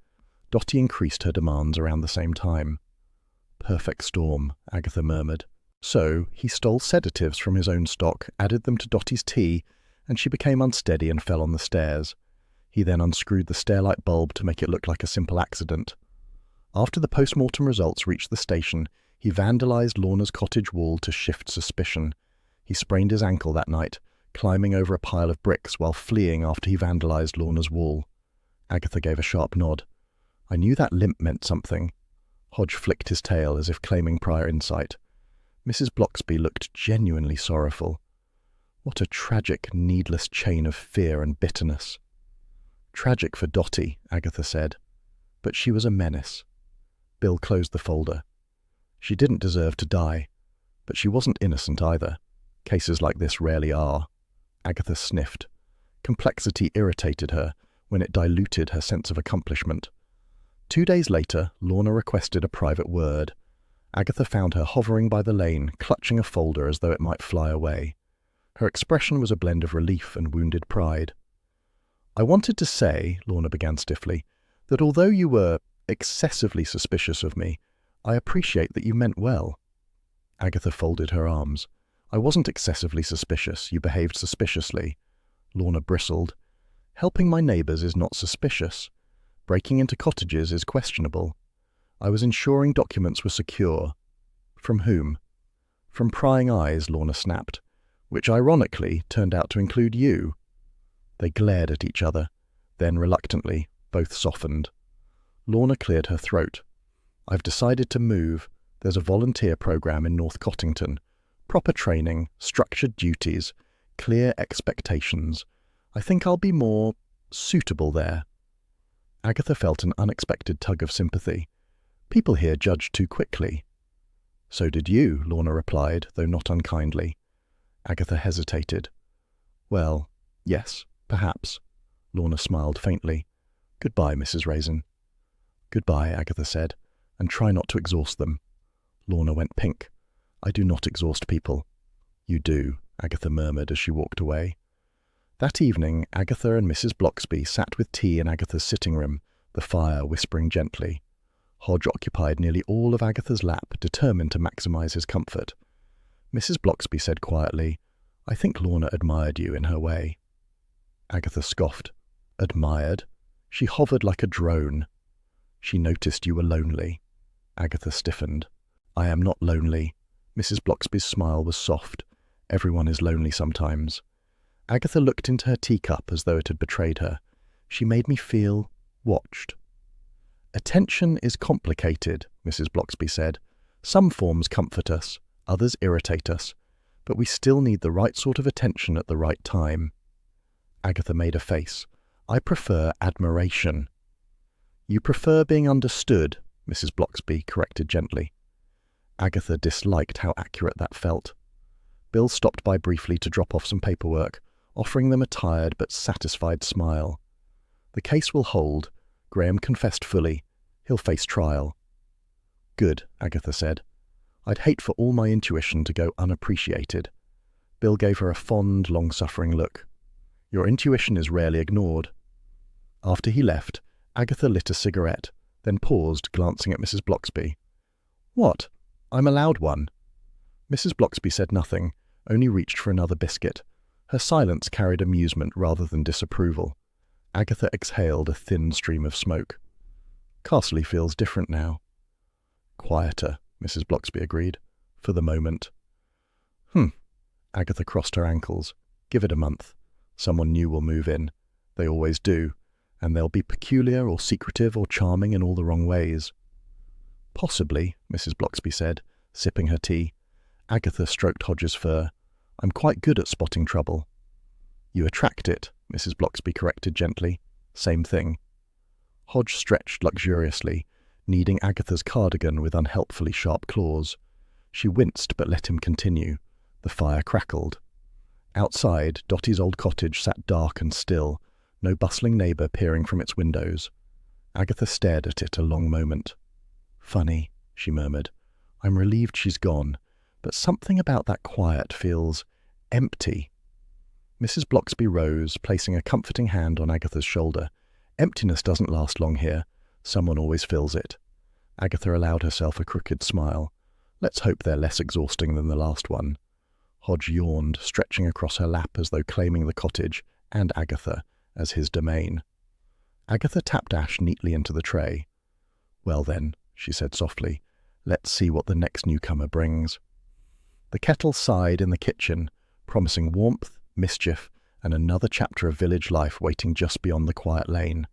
Dottie increased her demands around the same time. "Perfect storm," Agatha murmured. So he stole sedatives from his own stock, added them to Dottie's tea, and she became unsteady and fell on the stairs. He then unscrewed the stairlight bulb to make it look like a simple accident. After the post-mortem results reached the station, he vandalized Lorna's cottage wall to shift suspicion. He sprained his ankle that night, climbing over a pile of bricks while fleeing after he vandalized Lorna's wall. Agatha gave a sharp nod. I knew that limp meant something. Hodge flicked his tail as if claiming prior insight. Mrs. Blocksby looked genuinely sorrowful. What a tragic, needless chain of fear and bitterness. Tragic for Dotty, Agatha said. But she was a menace. Bill closed the folder. She didn't deserve to die, but she wasn't innocent either. Cases like this rarely are. Agatha sniffed. Complexity irritated her when it diluted her sense of accomplishment. 2 days later, Lorna requested a private word. Agatha found her hovering by the lane, clutching a folder as though it might fly away. Her expression was a blend of relief and wounded pride. I wanted to say, Lorna began stiffly, that although you were excessively suspicious of me, I appreciate that you meant well. Agatha folded her arms. I wasn't excessively suspicious. You behaved suspiciously. Lorna bristled. Helping my neighbours is not suspicious. Breaking into cottages is questionable. I was ensuring documents were secure. From whom? From prying eyes, Lorna snapped, which ironically turned out to include you. They glared at each other. Then, reluctantly, both softened. Lorna cleared her throat. I've decided to move. There's a volunteer program in North Cottington. Proper training, structured duties, clear expectations. I think I'll be more suitable there. Agatha felt an unexpected tug of sympathy. People here judge too quickly. So did you, Lorna replied, though not unkindly. Agatha hesitated. Well, yes, perhaps. Lorna smiled faintly. Goodbye, Mrs. Raisin. Goodbye, Agatha said, and try not to exhaust them. Lorna went pink. I do not exhaust people. You do, Agatha murmured as she walked away. That evening, Agatha and Mrs. Blocksby sat with tea in Agatha's sitting room, the fire whispering gently. Hodge occupied nearly all of Agatha's lap, determined to maximize his comfort. Mrs. Blocksby said quietly, I think Lorna admired you in her way. Agatha scoffed. Admired? She hovered like a drone. She noticed you were lonely. Agatha stiffened. I am not lonely. Mrs. Blocksby's smile was soft. Everyone is lonely sometimes. Agatha looked into her teacup as though it had betrayed her. She made me feel watched. Attention is complicated, Mrs. Blocksby said. Some forms comfort us, others irritate us, but we still need the right sort of attention at the right time. Agatha made a face. I prefer admiration. You prefer being understood, Mrs. Blocksby corrected gently. Agatha disliked how accurate that felt. Bill stopped by briefly to drop off some paperwork, offering them a tired but satisfied smile. The case will hold. Graham confessed fully. He'll face trial. Good, Agatha said. I'd hate for all my intuition to go unappreciated. Bill gave her a fond, long-suffering look. Your intuition is rarely ignored. After he left, Agatha lit a cigarette, then paused, glancing at Mrs. Blocksby. What? I'm allowed one. Mrs. Blocksby said nothing, only reached for another biscuit. Her silence carried amusement rather than disapproval. Agatha exhaled a thin stream of smoke. Castley feels different now. Quieter, Mrs. Blocksby agreed. For the moment. Agatha crossed her ankles. Give it a month. Someone new will move in. They always do. And they'll be peculiar or secretive or charming in all the wrong ways. Possibly, Mrs. Blocksby said, sipping her tea. Agatha stroked Hodge's fur. I'm quite good at spotting trouble. You attract it, Mrs. Blocksby corrected gently. Same thing. Hodge stretched luxuriously, kneading Agatha's cardigan with unhelpfully sharp claws. She winced but let him continue. The fire crackled. Outside, Dotty's old cottage sat dark and still, no bustling neighbour peering from its windows. Agatha stared at it a long moment. Funny, she murmured. I'm relieved she's gone, but something about that quiet feels empty. Mrs. Blocksby rose, placing a comforting hand on Agatha's shoulder. Emptiness doesn't last long here. Someone always fills it. Agatha allowed herself a crooked smile. Let's hope they're less exhausting than the last one. Hodge yawned, stretching across her lap as though claiming the cottage, and Agatha, as his domain. Agatha tapped ash neatly into the tray. Well then, she said softly, let's see what the next newcomer brings. The kettle sighed in the kitchen, promising warmth, mischief, and another chapter of village life waiting just beyond the quiet lane.